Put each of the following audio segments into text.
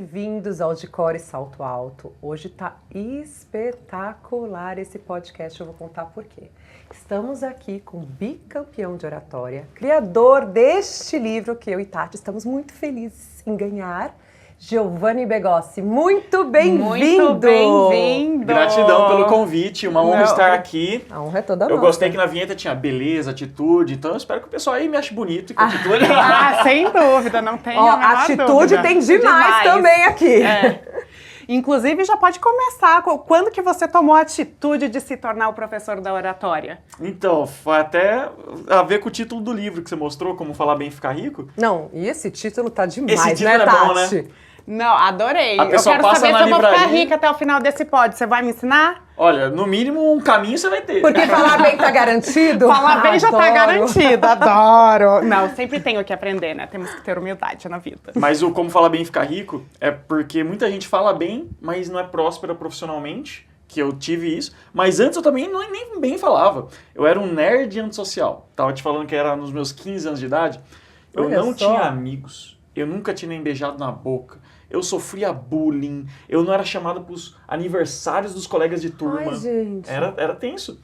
bem-vindos ao Decore Salto Alto. Hoje tá espetacular esse podcast, eu vou contar por quê. Estamos aqui com o bicampeão de oratória, criador deste livro que eu e Tati estamos muito felizes em ganhar, Giovanni Begossi. Muito bem-vindo! Muito bem-vindo! Gratidão pelo convite, uma honra estar aqui. A honra é toda nossa. Eu gostei que na vinheta tinha beleza, atitude, então eu espero que o pessoal aí me ache bonito e com atitude. Sem dúvida, não tem a menor atitude dúvida. tem demais também aqui. Inclusive, já pode começar. Quando que você tomou a atitude de se tornar o professor da oratória? Então, foi até a ver com o título do livro que você mostrou, Como Falar Bem e Ficar Rico. Não, e esse título tá demais, Esse título né, é Tati? bom, né? Não, adorei. A Eu pessoa quero passa saber na se eu vou ficar livraria. rica até o final desse pod. Você vai me ensinar? Olha, no mínimo um caminho você vai ter. Porque falar bem tá garantido? Falar bem já tá Adoro. garantido, adoro. Não, sempre tenho que aprender, né? Temos que ter humildade na vida. Mas o Como Falar Bem e Ficar Rico é porque muita gente fala bem, mas não é próspera profissionalmente, que eu tive isso. Mas antes eu também nem bem falava. Eu era um nerd antissocial. Tava te falando que era nos meus 15 anos de idade. Eu Olha não só. tinha amigos. Eu nunca tinha nem beijado na boca. Eu sofria bullying. Eu não era chamado pros aniversários dos colegas de turma. Ai, gente. Era tenso.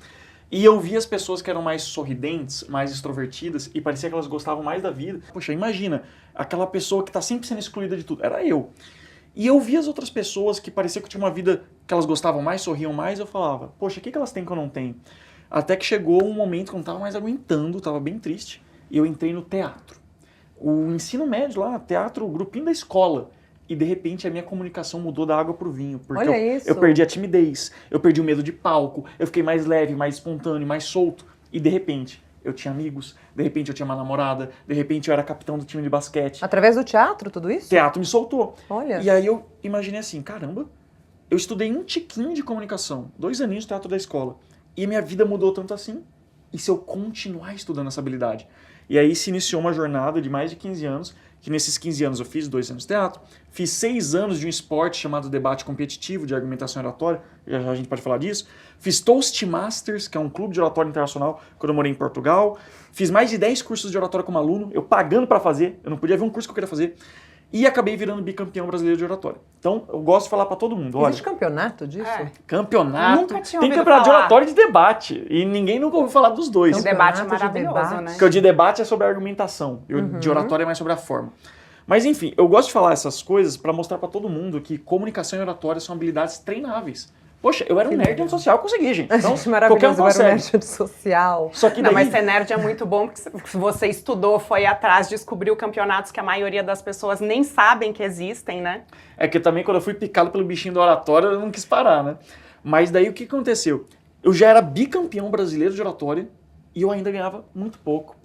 E eu via as pessoas que eram mais sorridentes, mais extrovertidas, e parecia que elas gostavam mais da vida. Poxa, imagina, aquela pessoa que tá sempre sendo excluída de tudo. Era eu. E eu via as outras pessoas que parecia que tinha uma vida que elas gostavam mais, sorriam mais, eu falava, poxa, o que elas têm que eu não tenho? Até que chegou um momento que eu não tava mais aguentando, tava bem triste, e eu entrei no teatro. O ensino médio lá, teatro, o grupinho da escola. E de repente a minha comunicação mudou da água pro vinho. Porque Olha eu, isso. eu perdi a timidez, eu perdi o medo de palco, eu fiquei mais leve, mais espontâneo, mais solto. E de repente eu tinha amigos, de repente eu tinha uma namorada, de repente eu era capitão do time de basquete. Através do teatro, tudo isso? Teatro me soltou. Olha. E aí eu imaginei assim, caramba, eu estudei um tiquinho de comunicação, 2 aninhos de teatro da escola. E minha vida mudou tanto assim. E se eu continuar estudando essa habilidade? E aí se iniciou uma jornada de mais de 15 anos, que nesses 15 anos eu fiz 2 anos de teatro, fiz 6 anos de um esporte chamado debate competitivo, de argumentação e oratória, já a gente pode falar disso. Fiz Toastmasters, que é um clube de oratória internacional, quando eu morei em Portugal. Fiz mais de 10 cursos de oratória como aluno, eu pagando para fazer, eu não podia ver um curso que eu queria fazer. E acabei virando bicampeão brasileiro de oratória. Então, eu gosto de falar para todo mundo, olha... Existe campeonato disso? Campeonato, Nunca tinha tem ouvido campeonato de falar. oratória e de debate. E ninguém nunca ouviu falar dos dois. O debate é Campeonato de maravilhoso, debate. né? Porque o de debate é sobre a argumentação, e o de oratória é mais sobre a forma. Mas enfim, eu gosto de falar essas coisas para mostrar para todo mundo que comunicação e oratória são habilidades treináveis. Poxa, eu era um nerd antissocial, eu consegui, gente. Então, Gente, maravilhoso, qualquer um eu era um consegue. nerd social. Só que Não, daí... mas ser nerd é muito bom, porque se você estudou, foi atrás, descobriu campeonatos que a maioria das pessoas nem sabem que existem, né? É que também quando eu fui picado pelo bichinho da oratória, eu não quis parar, né? Mas daí o que aconteceu? Eu já era bicampeão brasileiro de oratória e eu ainda ganhava muito pouco.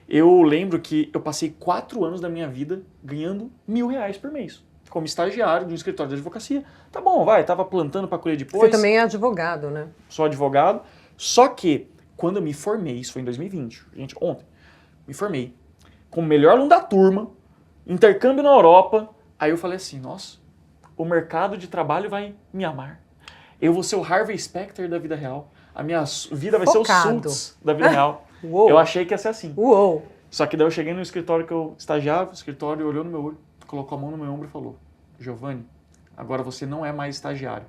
Eu lembro que eu passei 4 anos da minha vida ganhando R$1.000 por mês, como estagiário de um escritório de advocacia. Tá bom, vai, tava plantando para colher depois. Você também é advogado, né? Sou advogado. Só que, quando eu me formei, isso foi em 2020, gente, ontem, me formei como melhor aluno da turma, intercâmbio na Europa. Aí eu falei assim, nossa, o mercado de trabalho vai me amar. Eu vou ser o Harvey Specter da vida real. A minha vida vai ser o Focado. Suits da vida real. Uou. Eu achei que ia ser assim. Uou! Só que daí eu cheguei no escritório que eu estagiava, o escritório olhou no meu olho, colocou a mão no meu ombro e falou, Giovanni, agora você não é mais estagiário,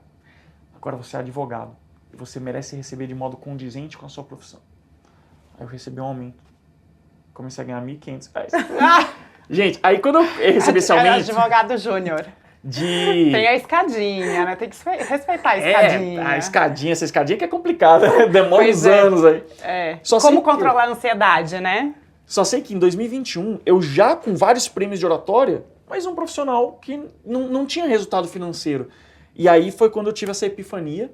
agora você é advogado e você merece receber de modo condizente com a sua profissão. Aí eu recebi um aumento, comecei a ganhar R$1.500. Gente, aí quando eu recebi esse É aumento advogado júnior. de... Tem a escadinha, né? Tem que respeitar a escadinha. a escadinha, essa escadinha que é complicada, né? Demora Pois uns é. anos aí. É. Só sei Como que- controlar a ansiedade, né? Só sei que em 2021, eu já com vários prêmios de oratória, mas um profissional que não tinha resultado financeiro. E aí foi quando eu tive essa epifania.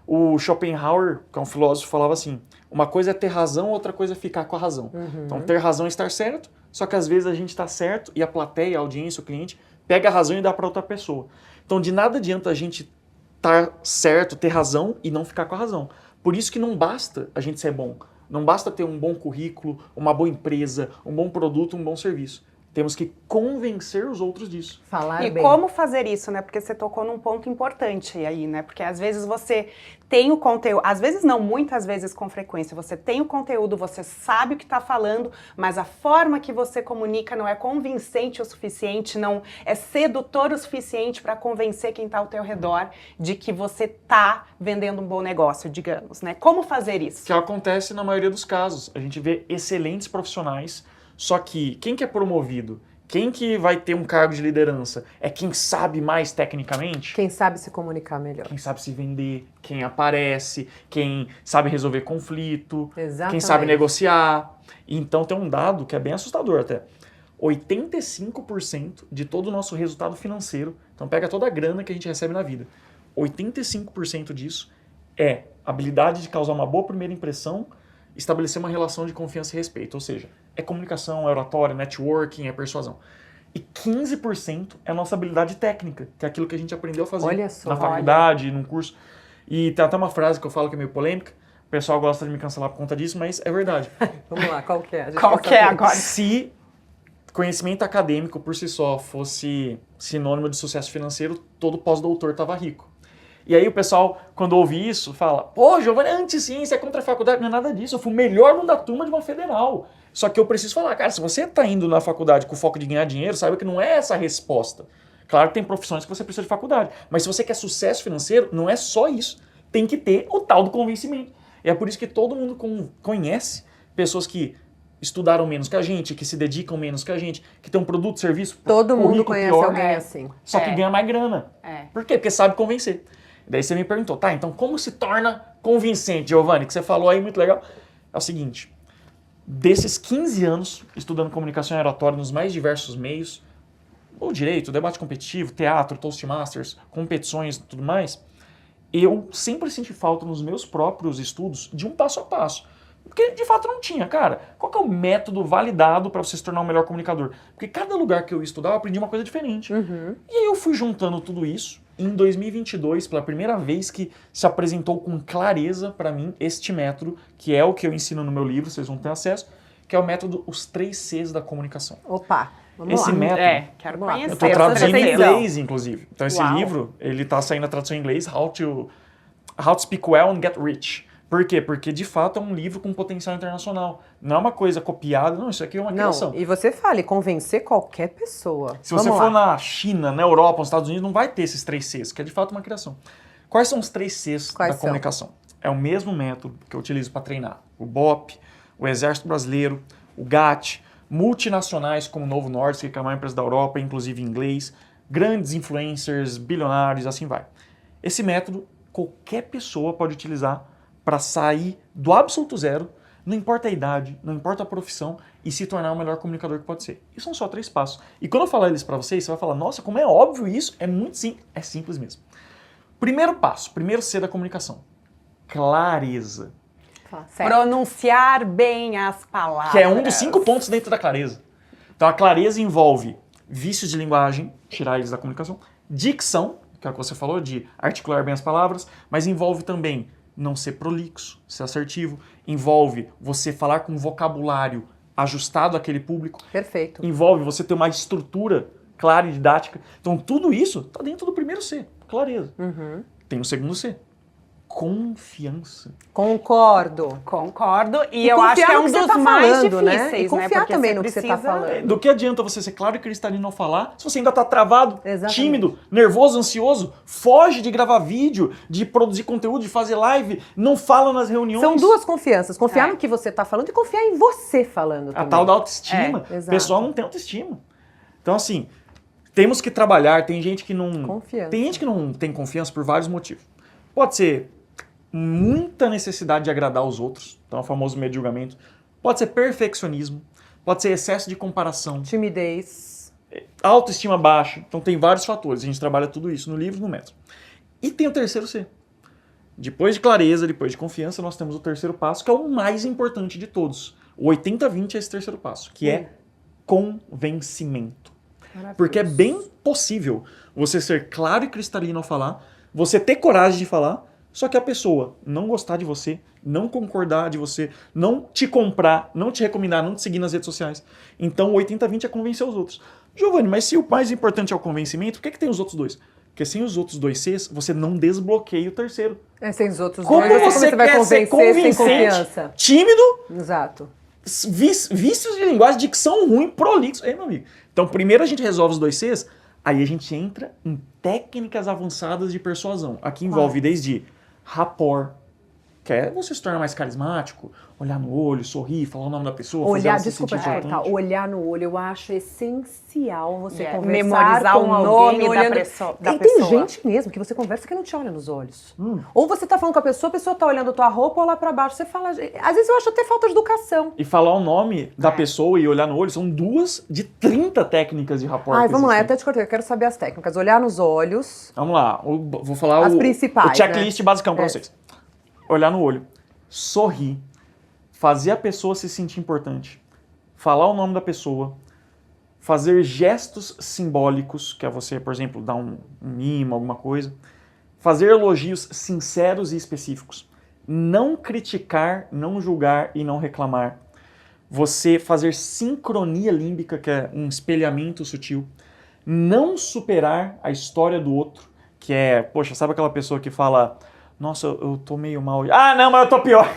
O Schopenhauer, que é um filósofo, falava assim, uma coisa é ter razão, outra coisa é ficar com a razão. Então ter razão é estar certo, só que às vezes a gente está certo e a plateia, a audiência, o cliente, pega a razão e dá para outra pessoa. Então de nada adianta a gente estar certo, ter razão e não ficar com a razão. Por isso que não basta a gente ser bom. Não basta ter um bom currículo, uma boa empresa, um bom produto, um bom serviço. temos que convencer os outros disso. Falar E bem. como fazer isso, né? Porque você tocou num ponto importante aí, né? Porque às vezes você tem o conteúdo, às vezes não, muitas vezes com frequência, você tem o conteúdo, você sabe o que está falando, mas a forma que você comunica não é convincente o suficiente, não é sedutor o suficiente para convencer quem está ao teu redor de que você está vendendo um bom negócio, digamos, né? Como fazer isso? Que acontece na maioria dos casos. A gente vê excelentes profissionais, só que quem que é promovido, quem que vai ter um cargo de liderança, é quem sabe mais tecnicamente, Quem sabe se comunicar melhor. quem sabe se vender, quem aparece, quem sabe resolver conflito, Exatamente. quem sabe negociar. Então tem um dado que é bem assustador até. 85% de todo o nosso resultado financeiro, então pega toda a grana que a gente recebe na vida, 85% disso é habilidade de causar uma boa primeira impressão, estabelecer uma relação de confiança e respeito, ou seja, é comunicação, é oratória, é networking, é persuasão. E 15% é a nossa habilidade técnica, que é aquilo que a gente aprendeu a fazer Olha só, na faculdade, num curso. E tem até uma frase que eu falo que é meio polêmica, o pessoal gosta de me cancelar por conta disso, mas é verdade. Vamos lá, qual que é? A gente Qual quer que é saber. agora? Se conhecimento acadêmico por si só fosse sinônimo de sucesso financeiro, todo pós-doutor estava rico. E aí o pessoal, quando ouve isso, fala, pô, Giovanni, é anti-ciência, é contra a faculdade. Não é nada disso, eu fui o melhor aluno da turma de uma federal. Só que eu preciso falar, cara, se você está indo na faculdade com o foco de ganhar dinheiro, saiba que não é essa a resposta. Claro que tem profissões que você precisa de faculdade, mas se você quer sucesso financeiro, não é só isso. Tem que ter o tal do convencimento. E é por isso que todo mundo conhece pessoas que estudaram menos que a gente, que se dedicam menos que a gente, que tem um produto, serviço, Todo mundo currículo conhece pior, alguém assim. só que ganha mais grana. É. Por quê? Porque sabe convencer. Daí você me perguntou, tá, então como se torna convincente, Giovanni? Que você falou aí, muito legal. É o seguinte, desses 15 anos estudando comunicação e oratória nos mais diversos meios, o direito, o debate competitivo, teatro, Toastmasters, competições e tudo mais, eu sempre senti falta nos meus próprios estudos de um passo a passo. Porque de fato não tinha, cara. Qual que é o método validado para você se tornar um melhor comunicador? Porque cada lugar que eu ia estudar eu aprendi uma coisa diferente. E aí eu fui juntando tudo isso. Em 2022, pela primeira vez que se apresentou com clareza para mim este método, que é o que eu ensino no meu livro, vocês vão ter acesso, que é o método Os 3 Cs da Comunicação. Opa, vamos Esse lá. método, Quero Vamos lá. conhecer. eu estou Essa traduzindo em definição. inglês, inclusive. Então esse Uau. livro, ele está saindo a tradução em inglês, How to Speak Well and Get Rich. Por quê? Porque, de fato, é um livro com potencial internacional. Não é uma coisa copiada, não, isso aqui é uma criação. Não, e você fala, e convencer qualquer pessoa. Se você Vamos for lá. na China, na Europa, nos Estados Unidos, não vai ter esses 3 Cs, que é, de fato, uma criação. Quais são os 3 Cs Quais da são? comunicação? É o mesmo método que eu utilizo para treinar o BOP, o Exército Brasileiro, o GAT, multinacionais como o Novo Nordisk, que é a maior empresa da Europa, inclusive em inglês, grandes influencers, bilionários, assim vai. Esse método, qualquer pessoa pode utilizar para sair do absoluto zero, não importa a idade, não importa a profissão, e se tornar o melhor comunicador que pode ser. E são só 3 passos. E quando eu falar eles para vocês, você vai falar, nossa, como é óbvio isso, é muito simples. É simples mesmo. Primeiro passo, primeiro C da comunicação, clareza. Certo. Pronunciar bem as palavras. Que é um dos 5 pontos dentro da clareza. Então a clareza envolve vícios de linguagem, tirar eles da comunicação, dicção, que é o que você falou, de articular bem as palavras, mas envolve também não ser prolixo, ser assertivo, envolve você falar com um vocabulário ajustado àquele público, Perfeito. envolve você ter uma estrutura clara e didática. Então tudo isso está dentro do primeiro C, clareza. Tem o segundo C, confiança. Concordo. Concordo. E, E eu acho que confiar é no um que você dos tá mais falando, né? difíceis, E confiar Porque também você no que você tá precisa- falando. Do que adianta você ser claro e cristalino ao falar se você ainda está travado, Exatamente. tímido, nervoso, ansioso, foge de gravar vídeo, de produzir conteúdo, de fazer live, não fala nas reuniões. São 2 confianças. Confiar É. no que você tá falando e confiar em você falando A também. tal da autoestima. É, O exato. pessoal não tem autoestima. Então, assim, temos que trabalhar. Tem gente que não. Confiança. Tem gente que não tem confiança por vários motivos. Pode ser muita necessidade de agradar os outros, então é o famoso medo de julgamento. Pode ser perfeccionismo. Pode ser excesso de comparação. Timidez. Autoestima baixa. Então tem vários fatores. A gente trabalha tudo isso no livro e no método. E tem o terceiro C. Depois de clareza, depois de confiança, nós temos o terceiro passo, que é o mais importante de todos. O 80-20 é esse terceiro passo, que é convencimento. Maravilhoso. Porque é bem possível você ser claro e cristalino ao falar, você ter coragem de falar, Só que a pessoa não gostar de você, não concordar de você, não te comprar, não te recomendar, não te seguir nas redes sociais. Então, o 80-20 é convencer os outros. Giovanni, mas se o mais importante é o convencimento, por que tem os outros dois? Porque sem os outros 2 Cs, você não desbloqueia o terceiro. Sem os outros Como dois, você vai quer ser convencer sem convincente, confiança? tímido, Exato. vícios de linguagem, dicção ruim, prolixo. Meu amigo. Então, primeiro a gente resolve os 2 Cs, aí a gente entra em técnicas avançadas de persuasão. Aqui envolve desde rapport, que é você se tornar mais carismático, olhar no olho, sorrir, falar o nome da pessoa, fazer ela se Desculpa te sentir cortar, importante. olhar no olho, eu acho essencial você conversar memorizar com o alguém nome olhando. da pessoa. Tem gente mesmo que você conversa que não te olha nos olhos. Ou você tá falando com a pessoa tá olhando a tua roupa ou lá pra baixo, você fala... Às vezes eu acho até falta de educação. E falar o nome da pessoa e olhar no olho são 2 de 30 técnicas de rapport. Ai, que vamos lá, eu existem. até te cortei, eu quero saber as técnicas. Olhar nos olhos. Vamos lá, vou falar As principais, o checklist basicão pra É. vocês. Olhar no olho, sorrir, fazer a pessoa se sentir importante, falar o nome da pessoa, fazer gestos simbólicos, que é você, por exemplo, dar um mimo, alguma coisa, fazer elogios sinceros e específicos, não criticar, não julgar e não reclamar, você fazer sincronia límbica, que é um espelhamento sutil, não superar a história do outro, que é, poxa, sabe aquela pessoa que fala, nossa, eu tô meio mal hoje. Ah, não, mas eu tô pior.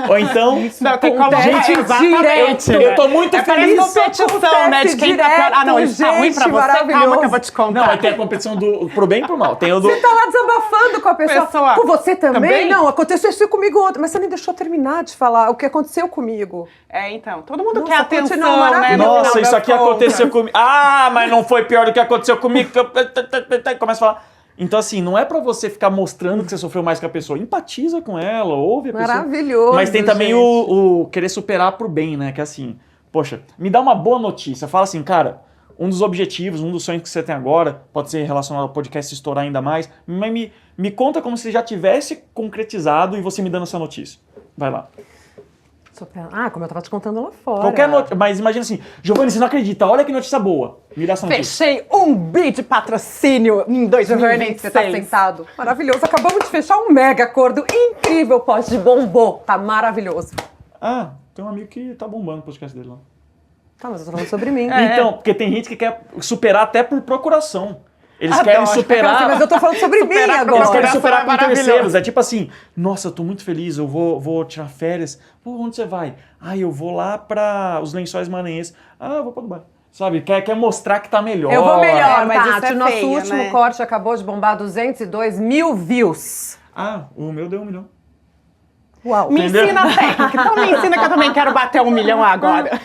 Ou então, Não, tem como Acontece direto. eu tô muito parece feliz. competição, né? De quem tá pior. Ah, não, isso tá ruim pra gente, você, calma que maravilhoso. eu vou te contar. Não, aí tem a competição pro bem e pro mal. Tem o do... Você tá lá desabafando com a pessoa. Com você também? Também? Não, aconteceu isso comigo ontem. Mas você nem deixou eu terminar de falar o que aconteceu comigo. Então, todo mundo Nossa, quer atenção, continua né? maravilhoso. no Nossa, final isso das aqui contas. aconteceu comigo. Ah, mas não foi pior do que aconteceu comigo. Começa a falar. Então, assim, não é pra você ficar mostrando que você sofreu mais que a pessoa. Empatiza com ela, ouve a pessoa. Maravilhoso, Mas tem também gente. o querer superar pro bem, né? Que é assim, poxa, me dá uma boa notícia. Fala assim, cara, um dos objetivos, um dos sonhos que você tem agora, pode ser relacionado ao podcast se estourar ainda mais, mas me conta como se já tivesse concretizado e você me dando essa notícia. Vai lá. Como eu tava te contando lá fora. Qualquer notícia. Mas imagina assim, Giovanni, você não acredita, olha que notícia boa. Me dá essa notícia. Fechei 1 bi de patrocínio em Giovanni, você tá 2026. sentado. Maravilhoso. Acabamos de fechar um mega acordo incrível. Pode bombou. Tá maravilhoso. Ah, tem um amigo que tá bombando o podcast dele lá. Tá, mas eu tô falando sobre mim. Então, porque tem gente que quer superar até por procuração. Eles Adoro. querem superar. Mas eu tô falando sobre mim Superar agora. Eles querem Procuração superar é com maravilhoso. terceiros. É tipo assim, nossa, eu tô muito feliz, eu vou tirar férias. Pô, onde você vai? Ah, eu vou lá pra os Lençóis Maranhenses. Ah, eu vou pra Dubai. Sabe, quer mostrar que tá melhor. Eu vou melhor, mas isso Tati. é O nosso feio, último né? corte acabou de bombar 202 mil views. Ah, o meu deu 1 milhão. Uau. Me Entendeu? ensina a técnica. Então me ensina que eu também quero bater 1 milhão agora.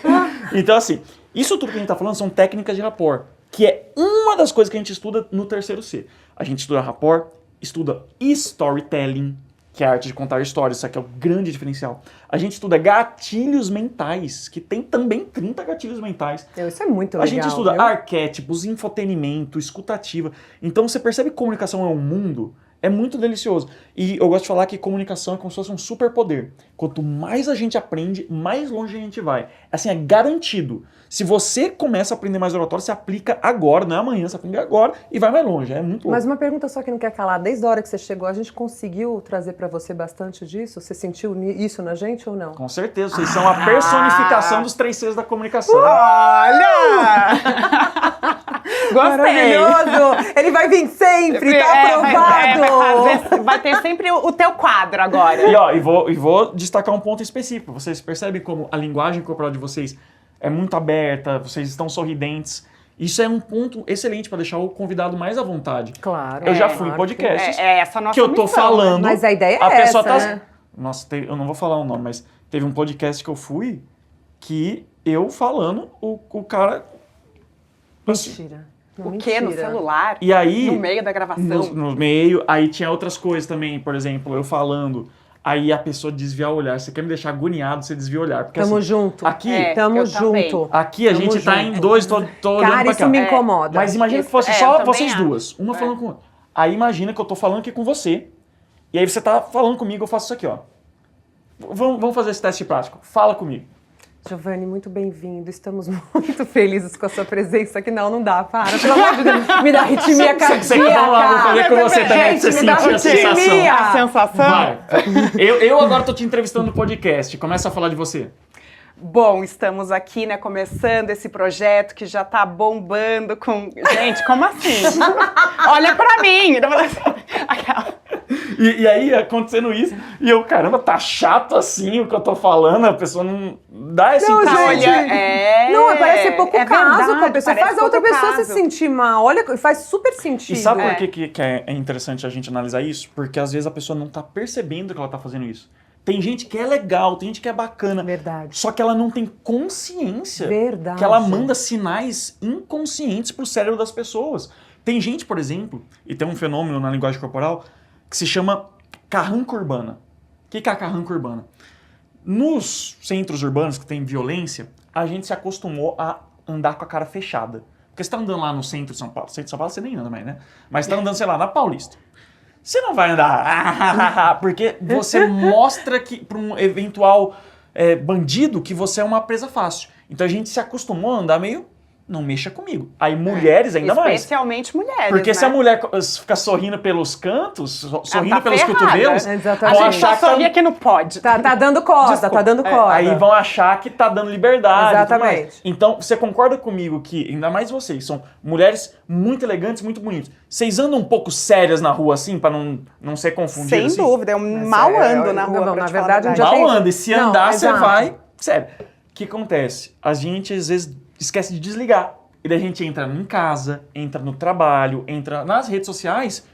Então, assim, isso tudo que a gente tá falando são técnicas de rapport, que é uma das coisas que a gente estuda no terceiro C. A gente estuda rapport, estuda storytelling, que é a arte de contar histórias, isso aqui é o grande diferencial. A gente estuda gatilhos mentais, que tem também 30 gatilhos mentais. Isso é muito legal. A gente estuda viu? arquétipos, infotenimento, escutativa. Então você percebe que comunicação é um mundo, é muito delicioso. E eu gosto de falar que comunicação é como se fosse um superpoder. Quanto mais a gente aprende, mais longe a gente vai. Assim, é garantido. Se você começa a aprender mais oratório, você aplica agora, não é amanhã, você aprende agora e vai mais longe. É muito louco. Mas uma pergunta só que não quer calar. Desde a hora que você chegou, a gente conseguiu trazer pra você bastante disso? Você sentiu isso na gente ou não? Com certeza, vocês são a personificação dos 3 Cs da comunicação. Olha! Gostei. Maravilhoso! Ele vai vir sempre, tá aprovado! Vai ter sempre o teu quadro agora. E vou destacar um ponto específico. Vocês percebem como a linguagem corporal de vocês é muito aberta, vocês estão sorridentes. Isso é um ponto excelente para deixar o convidado mais à vontade. Claro. Eu já fui em claro podcasts É essa a nossa que eu tô missão, falando. Mas a ideia é a pessoa essa, tá. né? Nossa, eu não vou falar o nome, mas teve um podcast que eu fui que eu falando, o cara. Assim, Mentira. O quê? No celular? e aí. No meio da gravação? No meio, aí tinha outras coisas também, por exemplo, eu falando. Aí a pessoa desviar o olhar. Você quer me deixar agoniado, você desvia o olhar. Porque, Tamo assim, junto. Aqui, Tamo eu também. junto. aqui a Tamo gente tá junto. em dois, tô olhando Cara, pra isso cá. me incomoda. Mas imagina que Isso- fosse eu só também vocês acho. duas, uma falando com outra. Aí imagina que eu tô falando aqui com você, e aí você tá falando comigo, eu faço isso aqui, ó. Vamos fazer esse teste prático. Fala comigo. Giovanni, muito bem-vindo. Estamos muito felizes com a sua presença aqui. Não dá, para. Pelo amor de Deus, me dá arritmia cardíaca. Vamos lá, vou fazer com você também, pra você sentir a sensação. A sensação? Vai. Eu agora tô te entrevistando no podcast. Começa a falar de você. Bom, estamos aqui, né, começando esse projeto que já tá bombando com... Gente, como assim? Olha pra mim! E aí, acontecendo isso, e eu, caramba, tá chato assim o que eu tô falando, a pessoa não dá essa impressão. Gente, não, parece ser pouco caso verdade, com a pessoa. Faz a outra pessoa se sentir mal. Olha, faz super sentido. E sabe por que é interessante a gente analisar isso? Porque às vezes a pessoa não tá percebendo que ela tá fazendo isso. Tem gente que é legal, tem gente que é bacana. Verdade. Só que ela não tem consciência Verdade. que ela manda sinais inconscientes pro cérebro das pessoas. Tem gente, por exemplo, e tem um fenômeno na linguagem corporal que se chama carranca urbana. O que é a carranca urbana? Nos centros urbanos que tem violência, a gente se acostumou a andar com a cara fechada. Porque você tá andando lá no centro de São Paulo, centro de São Paulo você nem anda mais, né? Mas você tá andando, sei lá, na Paulista. Você não vai andar, porque você mostra que para um eventual bandido que você é uma presa fácil. Então a gente se acostumou a andar meio, não mexa comigo. Aí mulheres ainda mais. Especialmente mulheres, porque né? se a mulher ficar sorrindo pelos cantos, sorrindo tá pelos ferrada. cotovelos, Exatamente. vão A gente achar só sabia que não pode. Tá dando corda, tá dando corda. aí vão achar que tá dando liberdade. E tudo mais. Exatamente. Então, você concorda comigo que, ainda mais vocês, são mulheres muito elegantes, muito bonitas. Vocês andam um pouco sérias na rua assim, pra não ser confundidas? Sem assim? dúvida, eu mal ando na rua. não, pra na te falar verdade, a um verdade. dia Mal tem- anda, e se Não, andar, você exato. vai... Sério, o que acontece? A gente, às vezes, esquece de desligar. E daí a gente entra em casa, entra no trabalho, entra nas redes sociais,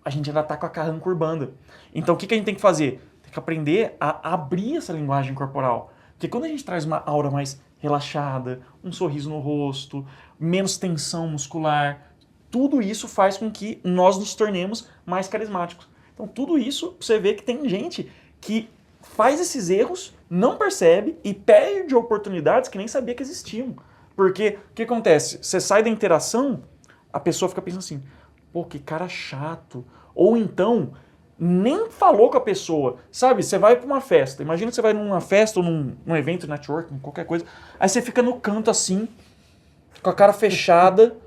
a gente ainda tá com a carranca urbana. Então, o que a gente tem que fazer? Tem que aprender a abrir essa linguagem corporal. Porque quando a gente traz uma aura mais relaxada, um sorriso no rosto, menos tensão muscular, tudo isso faz com que nós nos tornemos mais carismáticos. Então, tudo isso, você vê que tem gente que faz esses erros, não percebe e perde oportunidades que nem sabia que existiam. Porque o que acontece? Você sai da interação, a pessoa fica pensando assim, pô, que cara chato. Ou então, nem falou com a pessoa. Sabe, você vai pra uma festa. Imagina que você vai numa festa ou num evento, networking, qualquer coisa. Aí você fica no canto assim, com a cara fechada.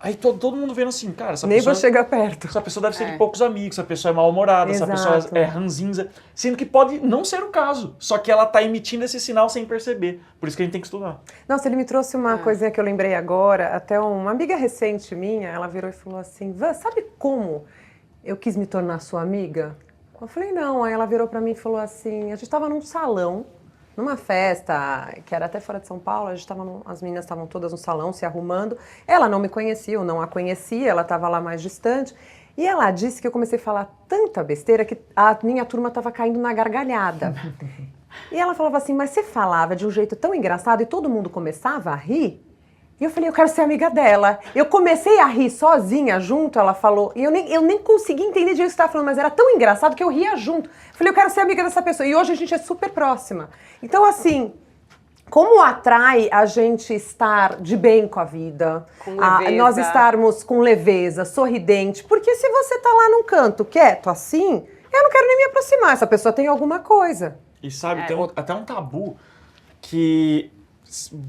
Aí todo mundo vendo assim, cara, essa Nem pessoa... vou chegar perto. Essa pessoa deve ser de poucos amigos, essa pessoa é mal-humorada, essa pessoa Exato. é ranzinza. Sendo que pode não ser o caso, só que ela tá emitindo esse sinal sem perceber. Por isso que a gente tem que estudar. Nossa, ele me trouxe uma coisinha que eu lembrei agora. Até uma amiga recente minha, ela virou e falou assim, Van, sabe como eu quis me tornar sua amiga? Eu falei, não. Aí ela virou pra mim e falou assim, a gente tava num salão, numa festa, que era até fora de São Paulo, as meninas estavam todas no salão se arrumando. Ela não me conhecia, eu não a conhecia, ela estava lá mais distante. E ela disse que eu comecei a falar tanta besteira que a minha turma estava caindo na gargalhada. E ela falava assim, mas você falava de um jeito tão engraçado e todo mundo começava a rir? E eu falei, eu quero ser amiga dela. Eu comecei a rir sozinha junto, ela falou, e eu nem consegui entender direito o que você estava falando, mas era tão engraçado que eu ria junto. Eu falei, eu quero ser amiga dessa pessoa. E hoje a gente é super próxima. Então, assim, como atrai a gente estar de bem com a vida, Com leveza. nós estarmos com leveza, sorridente, porque se você tá lá num canto quieto assim, eu não quero nem me aproximar, essa pessoa tem alguma coisa. E sabe, tem até um tabu que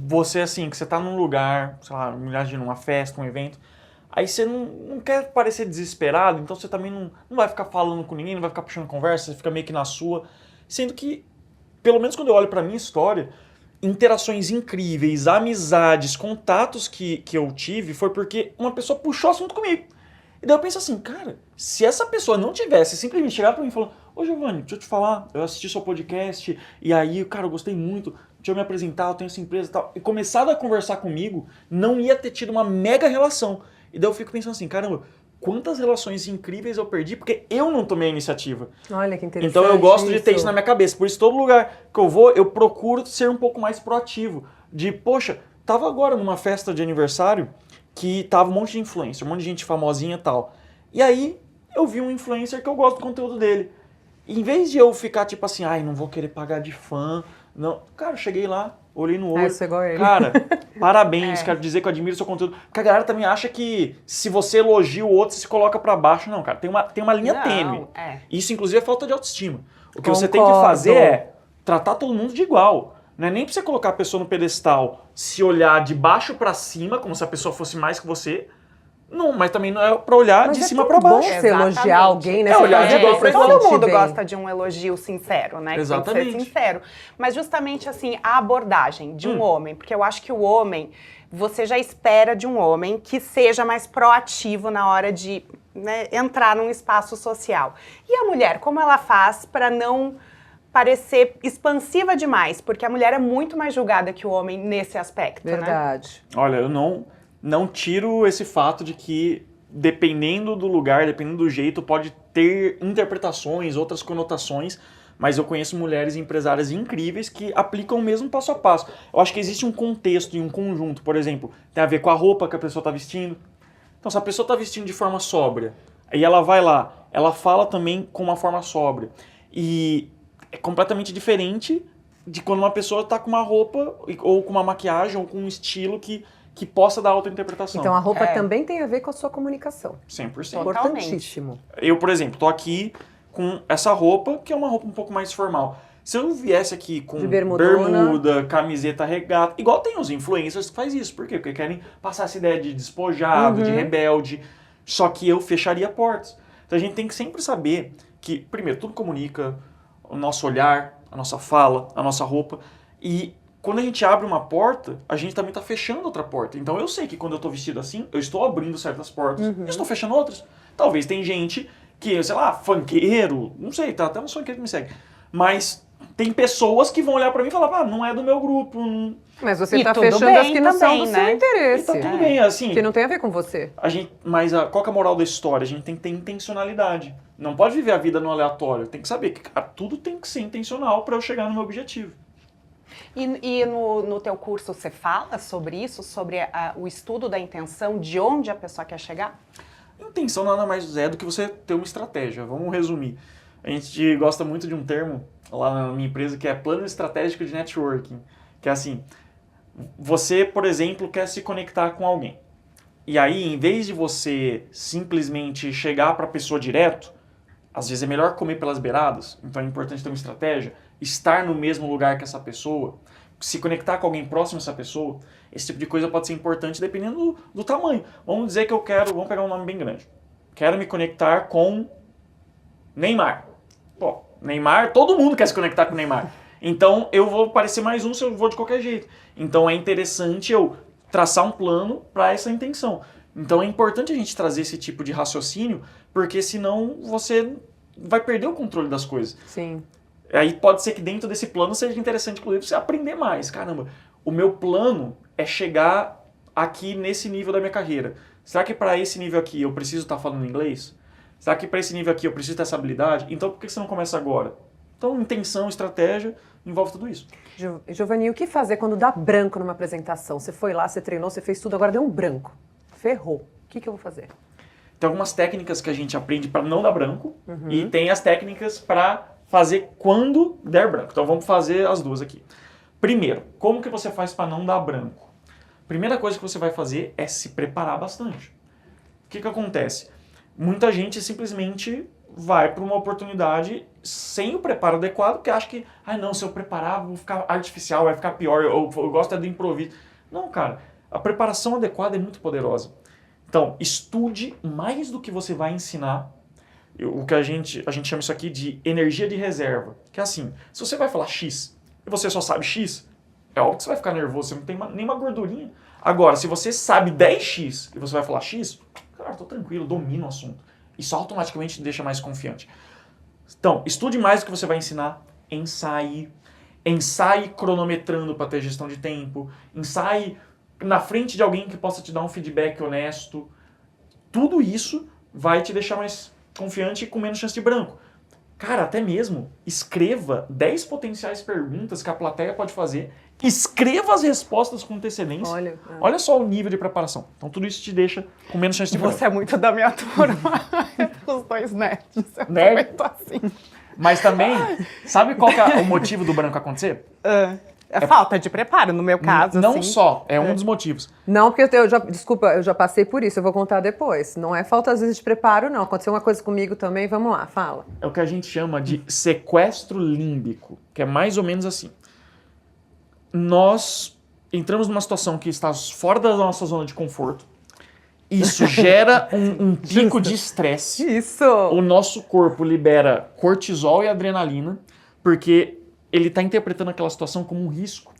você, assim, que você tá num lugar, sei lá, imagina uma festa, um evento, aí você não quer parecer desesperado, então você também não vai ficar falando com ninguém, não vai ficar puxando conversa, você fica meio que na sua. Sendo que, pelo menos quando eu olho pra minha história, interações incríveis, amizades, contatos que eu tive, foi porque uma pessoa puxou assunto comigo. E daí eu penso assim, cara, se essa pessoa não tivesse simplesmente chegado pra mim e falado, ô Giovanni, deixa eu te falar, eu assisti seu podcast, e aí, cara, eu gostei muito, deixa eu me apresentar, eu tenho essa empresa e tal, e começado a conversar comigo, não ia ter tido uma mega relação. E daí eu fico pensando assim, caramba, quantas relações incríveis eu perdi porque eu não tomei a iniciativa. Olha que interessante. Então eu gosto de ter isso na minha cabeça. Por isso, todo lugar que eu vou, eu procuro ser um pouco mais proativo. De, poxa, tava agora numa festa de aniversário que tava um monte de influencer, um monte de gente famosinha e tal. E aí, eu vi um influencer que eu gosto do conteúdo dele. E em vez de eu ficar tipo assim, ai, não vou querer pagar de fã, não. Cara, eu cheguei lá, olhei no olho. eu sou igual a ele. Cara, parabéns, quero dizer que eu admiro o seu conteúdo. Porque a galera também acha que se você elogia o outro, você se coloca pra baixo. Não, cara, tem uma linha tênue. Isso, inclusive, é falta de autoestima. O que você tem que Concordo. fazer é tratar todo mundo de igual. Não é nem pra você colocar a pessoa no pedestal, se olhar de baixo pra cima, como se a pessoa fosse mais que você. Não, mas também não é pra olhar Mas de é cima tão pra baixo. bom você elogiar alguém, né? É Você olhar fazer de igual bem, pra você igual. Todo sentir mundo bem. gosta de um elogio sincero, né? Exatamente. Tem que ser sincero. Mas justamente assim, a abordagem de um homem, porque eu acho que o homem, você já espera de um homem que seja mais proativo na hora de, né, entrar num espaço social. E a mulher, como ela faz para não parecer expansiva demais? Porque a mulher é muito mais julgada que o homem nesse aspecto, né? Verdade. Olha, eu não tiro esse fato de que, dependendo do lugar, dependendo do jeito, pode ter interpretações, outras conotações, mas eu conheço mulheres empresárias incríveis que aplicam o mesmo passo a passo. Eu acho que existe um contexto e um conjunto, por exemplo, tem a ver com a roupa que a pessoa está vestindo. Então, se a pessoa está vestindo de forma sóbria, aí ela vai lá, ela fala também com uma forma sóbria. E é completamente diferente de quando uma pessoa está com uma roupa, ou com uma maquiagem, ou com um estilo que possa dar outra interpretação. Então a roupa É. também tem a ver com a sua comunicação. 100%. Totalmente. Importantíssimo. Eu, por exemplo, tô aqui com essa roupa, que é uma roupa um pouco mais formal. Se eu viesse aqui com De bermudona. bermuda, camiseta regata, igual tem os influencers que faz isso. Por quê? Porque querem passar essa ideia de despojado, de rebelde. Só que eu fecharia portas. Então a gente tem que sempre saber que, primeiro, tudo comunica, o nosso olhar, a nossa fala, a nossa roupa. E quando a gente abre uma porta, a gente também está fechando outra porta. Então eu sei que quando eu estou vestido assim, eu estou abrindo certas portas e estou fechando outras. Talvez tem gente que, sei lá, funkeiro, não sei, tá até uns funkeiros que me seguem. Mas tem pessoas que vão olhar para mim e falar, não é do meu grupo. Não... Mas você E está tudo fechando bem as que não são também, do né? seu interesse. E tá tudo bem, assim. Que não tem a ver com você. Mas qual que é a moral da história? A gente tem que ter intencionalidade. Não pode viver a vida no aleatório. Tem que saber que, cara, tudo tem que ser intencional para eu chegar no meu objetivo. E no teu curso você fala sobre isso, sobre o estudo da intenção, de onde a pessoa quer chegar? Intenção nada mais é do que você ter uma estratégia. Vamos resumir. A gente gosta muito de um termo lá na minha empresa que é plano estratégico de networking. Que é assim, você, por exemplo, quer se conectar com alguém. E aí, em vez de você simplesmente chegar para a pessoa direto, às vezes é melhor comer pelas beiradas, então é importante ter uma estratégia, estar no mesmo lugar que essa pessoa, se conectar com alguém próximo a essa pessoa. Esse tipo de coisa pode ser importante dependendo do tamanho. Vamos dizer que vamos pegar um nome bem grande. Quero me conectar com Neymar. Pô, Neymar, todo mundo quer se conectar com Neymar. Então eu vou parecer mais um se eu vou de qualquer jeito. Então é interessante eu traçar um plano para essa intenção. Então é importante a gente trazer esse tipo de raciocínio, porque senão você vai perder o controle das coisas. Sim. Aí pode ser que dentro desse plano seja interessante, inclusive, você aprender mais. Caramba, o meu plano é chegar aqui nesse nível da minha carreira. Será que para esse nível aqui eu preciso estar falando inglês? Será que para esse nível aqui eu preciso ter essa habilidade? Então por que você não começa agora? Então intenção, estratégia, envolve tudo isso. Giovanni, o que fazer quando dá branco numa apresentação? Você foi lá, você treinou, você fez tudo, agora deu um branco. Ferrou. O que eu vou fazer? Tem algumas técnicas que a gente aprende para não dar branco e tem as técnicas para fazer quando der branco. Então vamos fazer as duas aqui. Primeiro, como que você faz para não dar branco? Primeira coisa que você vai fazer é se preparar bastante. O que acontece? Muita gente simplesmente vai para uma oportunidade sem o preparo adequado, porque acha que, não, se eu preparar, vou ficar artificial, vai ficar pior, eu gosto do improviso. Não, cara, a preparação adequada é muito poderosa. Então, estude mais do que você vai ensinar. O que a gente chama isso aqui de energia de reserva. Que é assim, se você vai falar X e você só sabe X, é óbvio que você vai ficar nervoso, você não tem nenhuma gordurinha. Agora, se você sabe 10X e você vai falar X, cara, tô tranquilo, domino o assunto. Isso automaticamente te deixa mais confiante. Então, estude mais do que você vai ensinar, ensaie. Ensaie cronometrando para ter gestão de tempo, ensaie na frente de alguém que possa te dar um feedback honesto. Tudo isso vai te deixar mais confiante e com menos chance de branco. Cara, até mesmo escreva 10 potenciais perguntas que a plateia pode fazer. Escreva as respostas com antecedência. Olha só o nível de preparação. Então tudo isso te deixa com menos chance de branco. Você é muito da minha turma. Os dois nerds. Eu Nerd? tô assim. Mas também, sabe qual que é o motivo do branco acontecer? É falta de preparo, no meu caso. Não assim. só, é um dos motivos. Não, porque eu já passei por isso, eu vou contar depois. Não é falta, às vezes, de preparo, não. Aconteceu uma coisa comigo também, vamos lá, fala. É o que a gente chama de sequestro límbico, que é mais ou menos assim. nós entramos numa situação que está fora da nossa zona de conforto. Isso gera um pico de estresse. Isso! O nosso corpo libera cortisol e adrenalina, porque ele está interpretando aquela situação como um risco.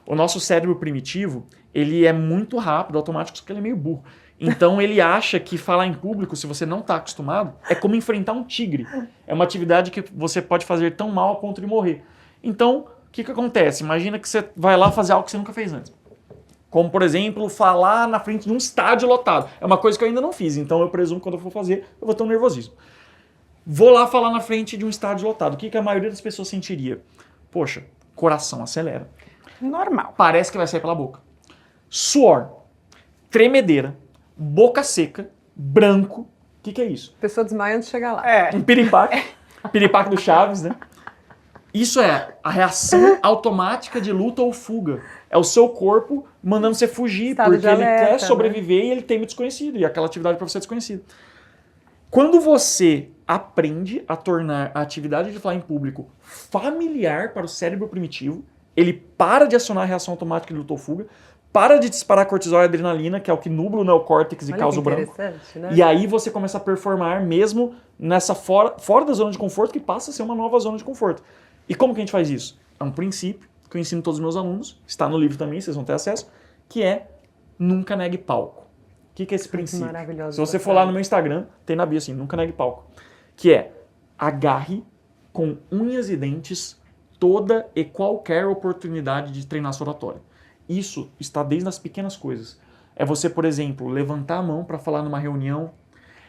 O nosso cérebro primitivo, ele é muito rápido, automático, só que ele é meio burro. Então ele acha que falar em público, se você não está acostumado, é como enfrentar um tigre. É uma atividade que você pode fazer tão mal a ponto de morrer. Então, o que acontece? Imagina que você vai lá fazer algo que você nunca fez antes. Como, por exemplo, falar na frente de um estádio lotado. É uma coisa que eu ainda não fiz, então eu presumo que quando eu for fazer, eu vou ter um nervosismo. Vou lá falar na frente de um estádio lotado. O que a maioria das pessoas sentiria? Poxa, coração acelera. Normal. Parece que vai sair pela boca. Suor, tremedeira, boca seca, branco. O que é isso? A pessoa desmaia antes de chegar lá. Um piripaque. Piripaque do Chaves, né? Isso é a reação automática de luta ou fuga. É o seu corpo mandando você fugir, Estado porque de ele alerta, quer sobreviver e ele teme o desconhecido. E aquela atividade para você é desconhecida. Quando você aprende a tornar a atividade de falar em público familiar para o cérebro primitivo, ele para de acionar a reação automática de luta ou fuga, para de disparar cortisol e adrenalina, que é o que nubla o neocórtex e Olha causa que o branco. interessante, né? E aí você começa a performar mesmo nessa fora da zona de conforto, que passa a ser uma nova zona de conforto. E como que a gente faz isso? É um princípio que eu ensino todos os meus alunos, está no livro também, vocês vão ter acesso, que é nunca negue palco. O que é esse princípio? Maravilhoso. Se você for lá no meu Instagram, tem na bio assim, nunca negue palco. Que é, agarre com unhas e dentes toda e qualquer oportunidade de treinar sua oratória. Isso está desde as pequenas coisas. É você, por exemplo, levantar a mão para falar numa reunião,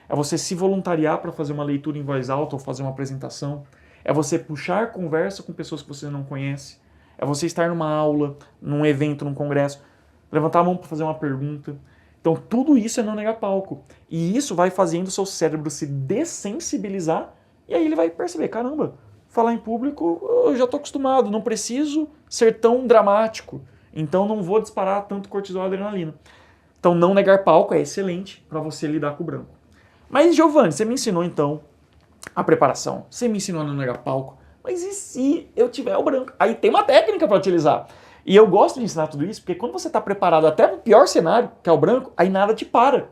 é você se voluntariar para fazer uma leitura em voz alta ou fazer uma apresentação, é você puxar conversa com pessoas que você não conhece, é você estar numa aula, num evento, num congresso, levantar a mão para fazer uma pergunta. Então tudo isso é não negar palco. E isso vai fazendo o seu cérebro se dessensibilizar e aí ele vai perceber, caramba, falar em público eu já estou acostumado, não preciso ser tão dramático. Então não vou disparar tanto cortisol e adrenalina. Então não negar palco é excelente para você lidar com o branco. Mas Giovanni, você me ensinou então a preparação, você me ensinou a não negar palco, mas e se eu tiver o branco? Aí tem uma técnica para utilizar. E eu gosto de ensinar tudo isso, porque quando você está preparado até pro pior cenário, que é o branco, aí nada te para.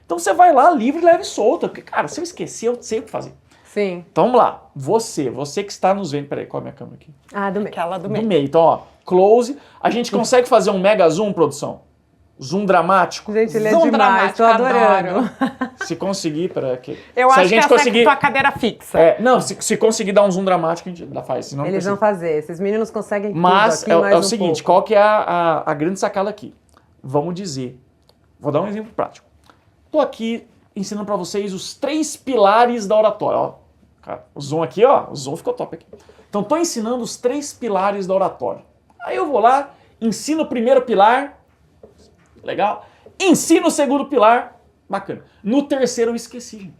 Então você vai lá livre, leve e solta, porque cara, se eu esquecer, eu sei o que fazer. Sim. Então vamos lá, você que está nos vendo, peraí, qual é a minha câmera aqui? Ah, do meio. Aquela do Do meio. meio, então ó, close, a gente consegue fazer um mega zoom, produção? Zoom dramático? Gente, ele é Zoom demais, tô dramático, adorando. Se conseguir, peraí, aqui. Eu se acho a gente que essa conseguir, é tua cadeira fixa. não, se conseguir dar um zoom dramático, a gente faz, senão não Eles vão consigo. fazer, esses meninos conseguem Mas tudo aqui, mais é o um seguinte, pouco. qual que é a grande sacada aqui? Vamos dizer, vou dar um exemplo prático. Tô aqui ensinando para vocês os 3 pilares da oratória. Ó, cara, o zoom aqui, ó, o zoom ficou top aqui. Então tô ensinando os 3 pilares da oratória. Aí eu vou lá, ensino o primeiro pilar, legal. Ensino o segundo pilar, bacana. No terceiro eu esqueci, gente.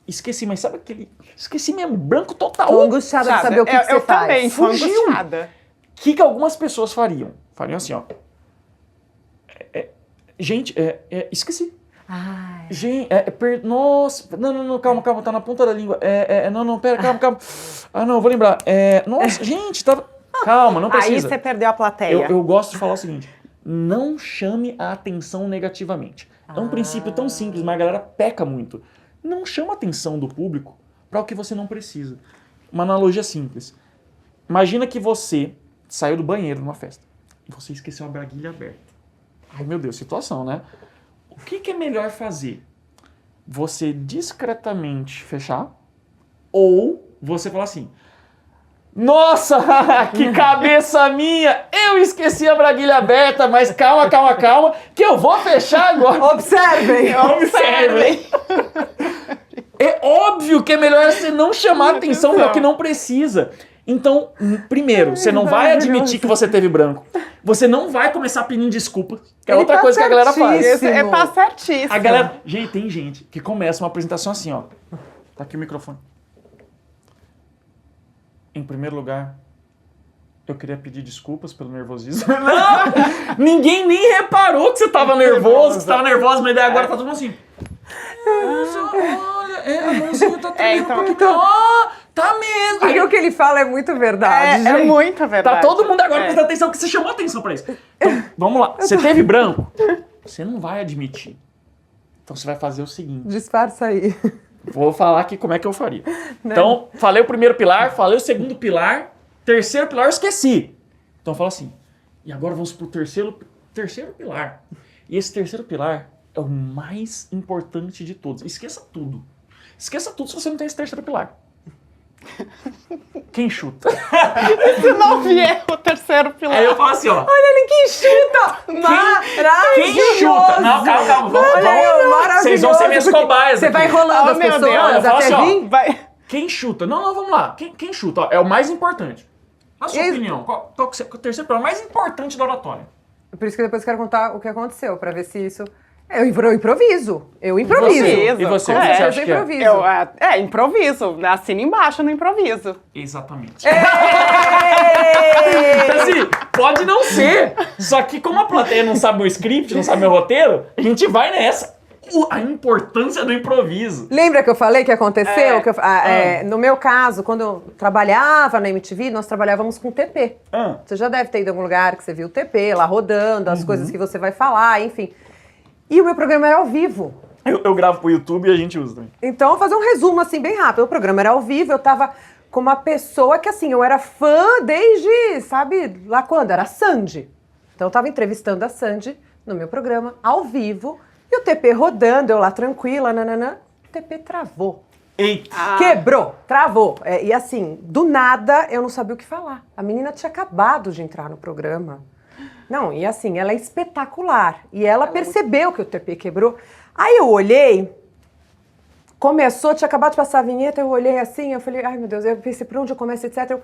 Esqueci, mas sabe aquele... Esqueci mesmo, branco total. Tô angustiada de saber o que você eu faz. também, tô Fugiu. angustiada. O que algumas pessoas fariam? Fariam assim, ó. Gente, esqueci. Ai. Gente, nossa, não, calma, tá na ponta da língua. Não, pera, calma. Ah, não, vou lembrar. Nossa, gente, tá... Calma, não Aí precisa. você perdeu a plateia. Eu gosto de falar o seguinte, não chame a atenção negativamente. É um princípio tão simples, mas a galera peca muito. Não chama a atenção do público para o que você não precisa. Uma analogia simples. Imagina que você saiu do banheiro numa festa e você esqueceu a braguilha aberta. Ai, meu Deus, situação, né? O que é melhor fazer? Você discretamente fechar ou você falar assim, nossa, que cabeça minha! Eu esqueci a braguilha aberta, mas calma, que eu vou fechar agora. Observem! Observem! É óbvio que é melhor você não chamar atenção para o que não precisa. Então, primeiro, você não vai admitir que você teve branco. Você não vai começar pedindo desculpas, que é Ele outra tá coisa que a galera faz. certíssimo. Tá certíssimo. A galera... Gente, tem gente que começa uma apresentação assim, ó. Tá aqui o microfone. Em primeiro lugar, eu queria pedir desculpas pelo nervosismo. Não! Ninguém nem reparou que você tava nervoso, que você tava nervosa, mas daí agora tá todo mundo assim. Olha, a mãozinha tá tremendo um pouquinho. Tá mesmo! Porque o que ele fala é muito verdade, É gente. muito Tá verdade. todo mundo agora prestando atenção, que você chamou atenção pra isso. Então, vamos lá. Você teve branco? Você não vai admitir. Então você vai fazer o seguinte. Disfarça aí. Vou falar aqui como é que eu faria. Então, falei o primeiro pilar, falei o segundo pilar, terceiro pilar eu esqueci. Então fala assim, e agora vamos pro terceiro pilar. E esse terceiro pilar é o mais importante de todos. Esqueça tudo. Esqueça tudo se você não tem esse terceiro pilar. Quem chuta? Se não vier o terceiro pilar. Aí eu falo assim, ó. Olha ele que chuta! Maravilhoso! Quem chuta? Não, calma. Vamos. Vocês vão ser minhas cobaias Você aqui. vai rolando as Oh, meu pessoas Deus, eu falo até assim, ó, vir? Vai. Quem chuta? Não, vamos lá. Quem chuta? Ó, é o mais importante. Na sua opinião, qual que é o terceiro pilar mais importante da oratória? Por isso que depois eu quero contar o que aconteceu, pra ver se isso... Eu improviso. Eu improviso. E você? O que É, você eu acha que é? improviso. Improviso. Assina embaixo no improviso. Exatamente. Ei! Assim, pode não ser. Só que como a plateia não sabe o script, não sabe o roteiro, a gente vai nessa. A importância do improviso. Lembra que eu falei que aconteceu? É. Que no meu caso, quando eu trabalhava na MTV, nós trabalhávamos com TP. Você já deve ter ido em algum lugar que você viu o TP lá rodando, as coisas que você vai falar, enfim. E o meu programa era ao vivo. Eu gravo pro YouTube e a gente usa também. Então, eu vou fazer um resumo assim bem rápido. O programa era ao vivo, eu tava com uma pessoa que assim, eu era fã desde, sabe, lá quando? Era a Sandy. Então eu tava entrevistando a Sandy no meu programa, ao vivo, e o TP rodando, eu lá tranquila, nananã, o TP travou. Eita. Quebrou, travou. E assim, do nada, eu não sabia o que falar. A menina tinha acabado de entrar no programa. Não, e assim, ela é espetacular. E ela percebeu que o TP quebrou. Aí eu olhei, começou, tinha acabado de passar a vinheta, eu olhei assim, eu falei, ai meu Deus, eu pensei, por onde eu começo, etc.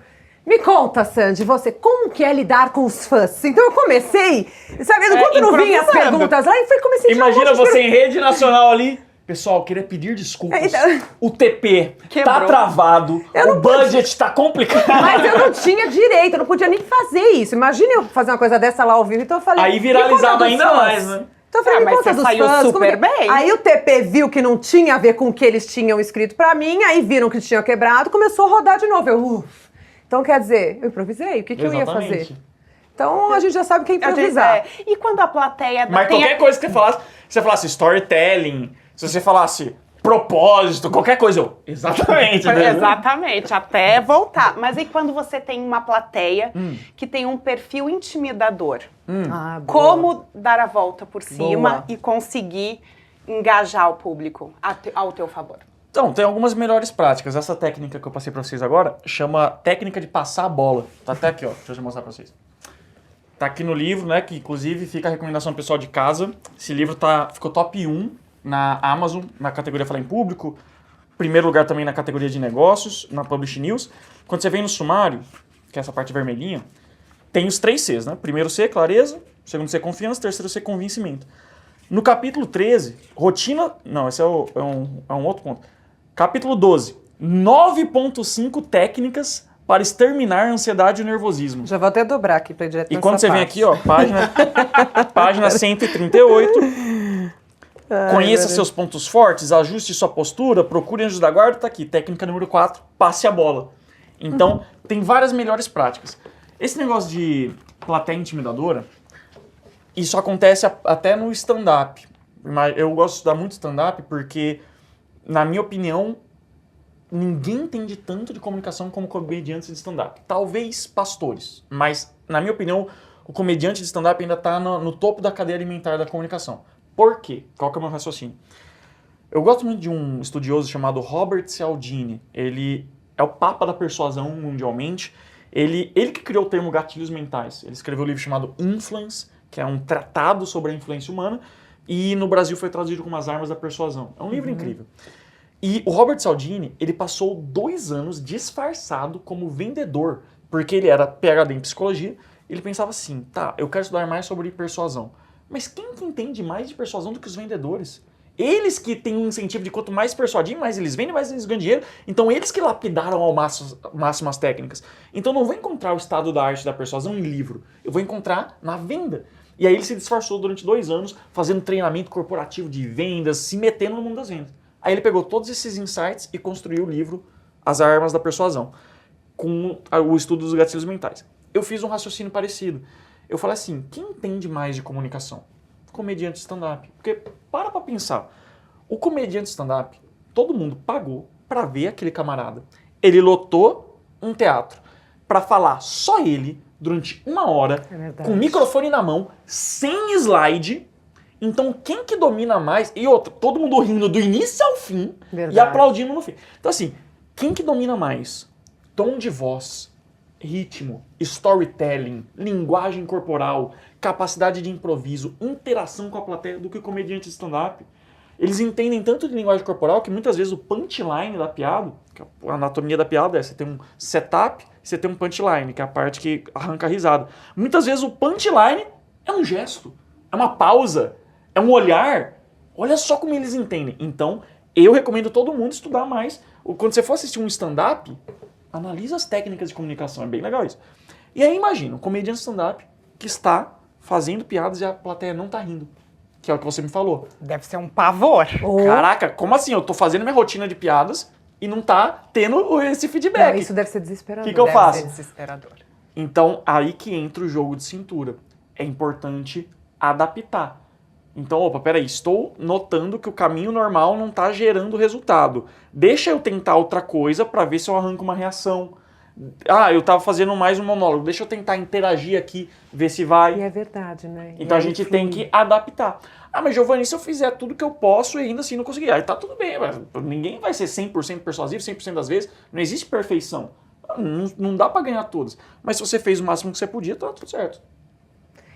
Me conta, Sandy, você, como que é lidar com os fãs? Então eu comecei, sabe, quando não vinha as perguntas lá, eu comecei a tirar Imagina um monte de você em rede nacional ali. Pessoal, queria pedir desculpas. Então- O TP tá Quebrou. travado, o budget tá complicado. Mas eu não tinha direito, eu não podia nem fazer isso. Imagina eu fazer uma coisa dessa lá ao vivo. Então eu falei. Aí viralizava "Me conta dos ainda fãs." mais, né? Então eu falei, me mas conta você dos saiu fãs. como super que- bem. Aí o TP viu que não tinha a ver com o que eles tinham escrito pra mim, aí viram que tinha quebrado, começou a rodar de novo. Eu, Então quer dizer, eu improvisei, o que eu ia Exatamente. fazer? Então a gente já sabe o que é improvisar. E quando a plateia Mas tem qualquer coisa que você falasse storytelling, se você falasse propósito, qualquer coisa, exatamente. Né? Exatamente, até voltar. Mas e quando você tem uma plateia que tem um perfil intimidador? Ah, boa. Como dar a volta por cima Boa. e conseguir engajar o público ao teu favor? Então, tem algumas melhores práticas. Essa técnica que eu passei pra vocês agora chama técnica de passar a bola. Tá até aqui, ó. Deixa eu mostrar pra vocês. Tá aqui no livro, né? Que inclusive fica a recomendação pessoal de casa. Esse livro ficou top 1 na Amazon, na categoria Falar em Público. Primeiro lugar também na categoria de negócios, na Publish News. Quando você vem no sumário, que é essa parte vermelhinha, tem os 3 Cs, né? Primeiro C, clareza. Segundo C, confiança. Terceiro C, convencimento. No capítulo 13, rotina... Não, esse é um outro ponto. Capítulo 12, 9.5 técnicas para exterminar a ansiedade e o nervosismo. Já vou até dobrar aqui pra ir direto E nessa quando você vem parte. aqui, ó, página 138, conheça seus pontos fortes, ajuste sua postura, procure anjos da guarda, tá aqui. Técnica número 4, passe a bola. Então, tem várias melhores práticas. Esse negócio de plateia intimidadora, isso acontece até no stand-up. Eu gosto de estudar muito stand-up porque, na minha opinião, ninguém entende tanto de comunicação como comediantes de stand-up. Talvez pastores, mas, na minha opinião, o comediante de stand-up ainda está no topo da cadeia alimentar da comunicação. Por quê? Qual que é o meu raciocínio? Eu gosto muito de um estudioso chamado Robert Cialdini. Ele é o papa da persuasão mundialmente. Ele que criou o termo gatilhos mentais. Ele escreveu um livro chamado Influence, que é um tratado sobre a influência humana, e no Brasil foi traduzido como As Armas da Persuasão. É um livro incrível. E o Robert Cialdini, ele passou 2 anos disfarçado como vendedor, porque ele era PhD em psicologia. Ele pensava assim, tá, eu quero estudar mais sobre persuasão. Mas quem que entende mais de persuasão do que os vendedores? Eles que têm um incentivo de quanto mais persuadir, mais eles vendem, mais eles ganham dinheiro. Então eles que lapidaram ao máximo as técnicas. Então eu não vou encontrar o estado da arte da persuasão em livro. Eu vou encontrar na venda. E aí ele se disfarçou durante 2 anos, fazendo treinamento corporativo de vendas, se metendo no mundo das vendas. Aí ele pegou todos esses insights e construiu o livro as armas da persuasão, com o estudo dos gatilhos mentais. Eu fiz um raciocínio parecido. Eu falei assim, quem entende mais de comunicação? Comediante stand-up. Porque, para pra pensar, o comediante stand-up, todo mundo pagou pra ver aquele camarada. Ele lotou um teatro pra falar só ele, durante 1 hora, com o microfone na mão, sem slide. Então, quem que domina mais? E outra, todo mundo rindo do início ao fim e aplaudindo no fim. Então, assim, quem que domina mais? Tom de voz, ritmo, storytelling, linguagem corporal, capacidade de improviso, interação com a plateia do que o comediante stand-up. Eles entendem tanto de linguagem corporal que muitas vezes o punchline da piada, que a anatomia da piada é, você tem um setup, você tem um punchline, que é a parte que arranca a risada. Muitas vezes o punchline é um gesto, é uma pausa, é um olhar. Olha só como eles entendem. Então, eu recomendo todo mundo estudar mais. Quando você for assistir um stand-up, analisa as técnicas de comunicação, é bem legal isso. E aí imagina, um comediante stand-up que está fazendo piadas e a plateia não está rindo. Que é o que você me falou. Deve ser um pavor. Caraca, como assim? Eu tô fazendo minha rotina de piadas e não tá tendo esse feedback. Não, isso deve ser desesperador. O que eu faço? Deve ser desesperador. Então, aí que entra o jogo de cintura. É importante adaptar. Então, opa, peraí, estou notando que o caminho normal não tá gerando resultado. Deixa eu tentar outra coisa para ver se eu arranco uma reação. Ah, eu tava fazendo mais um monólogo, deixa eu tentar interagir aqui, ver se vai. E é verdade, né? Então a gente tem que adaptar. Ah, mas Giovanni, se eu fizer tudo que eu posso e ainda assim não conseguir, aí tá tudo bem, mas ninguém vai ser 100% persuasivo 100% das vezes, não existe perfeição. Não dá pra ganhar todas. Mas se você fez o máximo que você podia, tá tudo certo.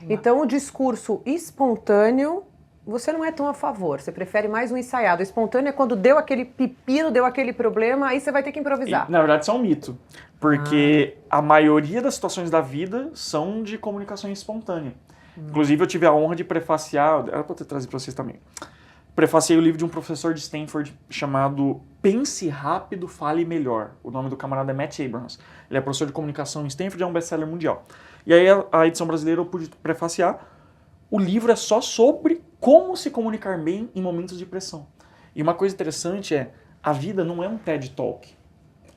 Então o discurso espontâneo, você não é tão a favor, você prefere mais um ensaiado. O espontâneo é quando deu aquele pepino, deu aquele problema, aí você vai ter que improvisar. E, na verdade, isso é um mito. Porque a maioria das situações da vida são de comunicação espontânea. Inclusive, eu tive a honra de prefaciar, era pra eu ter trazido pra vocês também. Prefaciei o livro de um professor de Stanford chamado Pense Rápido, Fale Melhor. O nome do camarada é Matt Abrahams. Ele é professor de comunicação em Stanford e é um best-seller mundial. E aí, a edição brasileira eu pude prefaciar. O livro é só sobre como se comunicar bem em momentos de pressão. E uma coisa interessante é, a vida não é um TED Talk.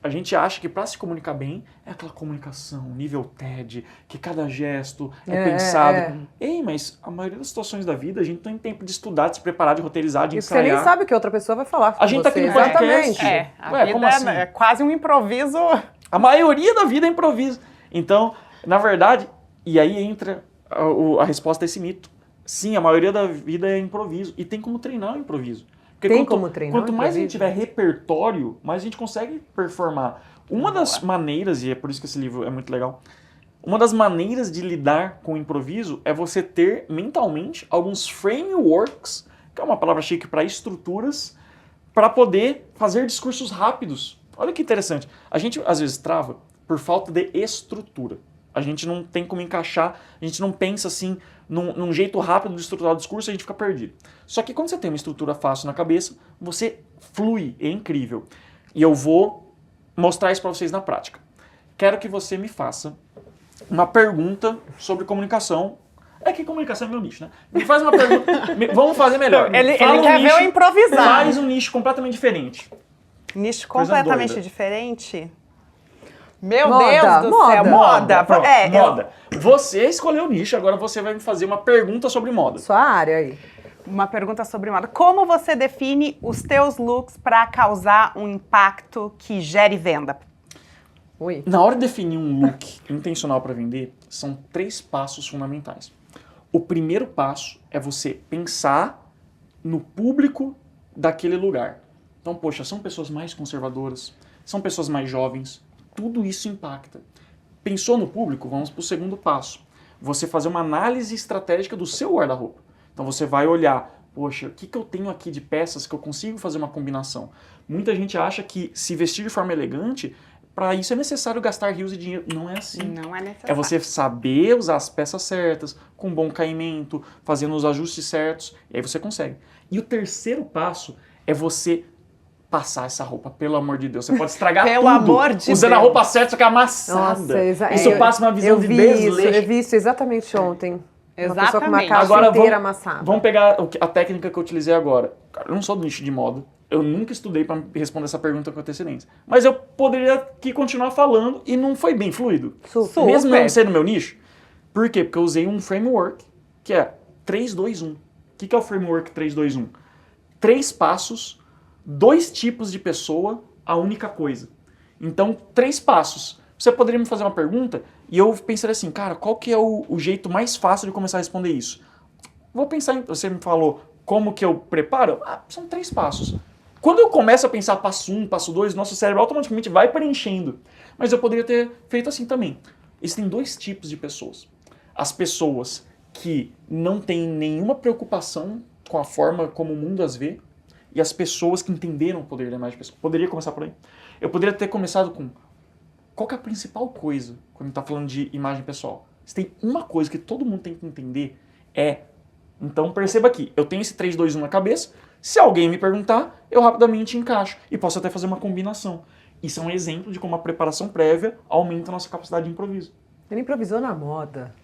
A gente acha que para se comunicar bem é aquela comunicação, nível TED, que cada gesto é pensado. Ei, mas a maioria das situações da vida a gente não tem tempo de estudar, de se preparar, de roteirizar, de ensaiar. Você nem sabe o que outra pessoa vai falar com a gente você. tá aqui no podcast. A vida assim? é quase um improviso. A maioria da vida é improviso. Então, na verdade, e aí entra a resposta a esse mito. Sim, a maioria da vida é improviso. E tem como treinar o improviso. Porque quanto mais a gente tiver repertório, mais a gente consegue performar. Uma das maneiras, e é por isso que esse livro é muito legal, uma das maneiras de lidar com o improviso é você ter mentalmente alguns frameworks, que é uma palavra chique para estruturas, para poder fazer discursos rápidos. Olha que interessante. A gente às vezes trava por falta de estrutura. A gente não tem como encaixar, a gente não pensa assim num jeito rápido de estruturar o discurso, a gente fica perdido. Só que quando você tem uma estrutura fácil na cabeça, você flui, é incrível. E eu vou mostrar isso para vocês na prática. Quero que você me faça uma pergunta sobre comunicação. É que comunicação é meu nicho, né? Me faz uma pergunta, vamos fazer melhor. Ele quer ver eu improvisar. Faz um nicho completamente diferente. Nicho completamente diferente? Meu Moda, Deus do moda. céu, moda. Pronto, moda. Você escolheu o nicho, agora você vai me fazer uma pergunta sobre moda. Sua área aí. Uma pergunta sobre moda. Como você define os teus looks para causar um impacto que gere venda? Oi. Na hora de definir um look intencional para vender, são 3 passos fundamentais. O primeiro passo é você pensar no público daquele lugar. Então, poxa, são pessoas mais conservadoras, são pessoas mais jovens, tudo isso impacta. Pensou no público? Vamos para o segundo passo. Você fazer uma análise estratégica do seu guarda-roupa. Então você vai olhar, poxa, o que eu tenho aqui de peças que eu consigo fazer uma combinação? Muita gente acha que se vestir de forma elegante, para isso é necessário gastar rios de dinheiro. Não é assim. Não é necessário. É você saber usar as peças certas, com bom caimento, fazendo os ajustes certos, e aí você consegue. E o terceiro passo é você passar essa roupa, pelo amor de Deus. Você pode estragar Pelo tudo amor de usando Deus. a roupa certa, só que amassada. Nossa, Isso passa uma visão de desleixo. Eu vi isso exatamente ontem. Uma pessoa com uma Exatamente. caixa Agora inteira amassada. vamos pegar a técnica que eu utilizei agora. Cara, eu não sou do nicho de moda. Eu nunca estudei para responder essa pergunta com antecedência. Mas eu poderia aqui continuar falando e não foi bem fluido. Super. Mesmo não sendo meu nicho. Por quê? Porque eu usei um framework que é 3-2-1. O que é o framework 3-2-1? 3 passos, 2 tipos de pessoa, a única coisa. Então, 3 passos. Você poderia me fazer uma pergunta e eu pensaria assim, cara, qual que é o jeito mais fácil de começar a responder isso? Vou pensar em... Você me falou como que eu preparo? São 3 passos. Quando eu começo a pensar passo 1, passo 2, nosso cérebro automaticamente vai preenchendo. Mas eu poderia ter feito assim também. Existem 2 tipos de pessoas. As pessoas que não têm nenhuma preocupação com a forma como o mundo as vê e as pessoas que entenderam o poder da imagem pessoal. Poderia começar por aí. Eu poderia ter começado com qual que é a principal coisa quando a gente está falando de imagem pessoal. Se tem uma coisa que todo mundo tem que entender então perceba aqui, eu tenho esse 3-2-1 na cabeça, se alguém me perguntar, eu rapidamente encaixo e posso até fazer uma combinação. Isso é um exemplo de como a preparação prévia aumenta a nossa capacidade de improviso. Ele improvisou na moda.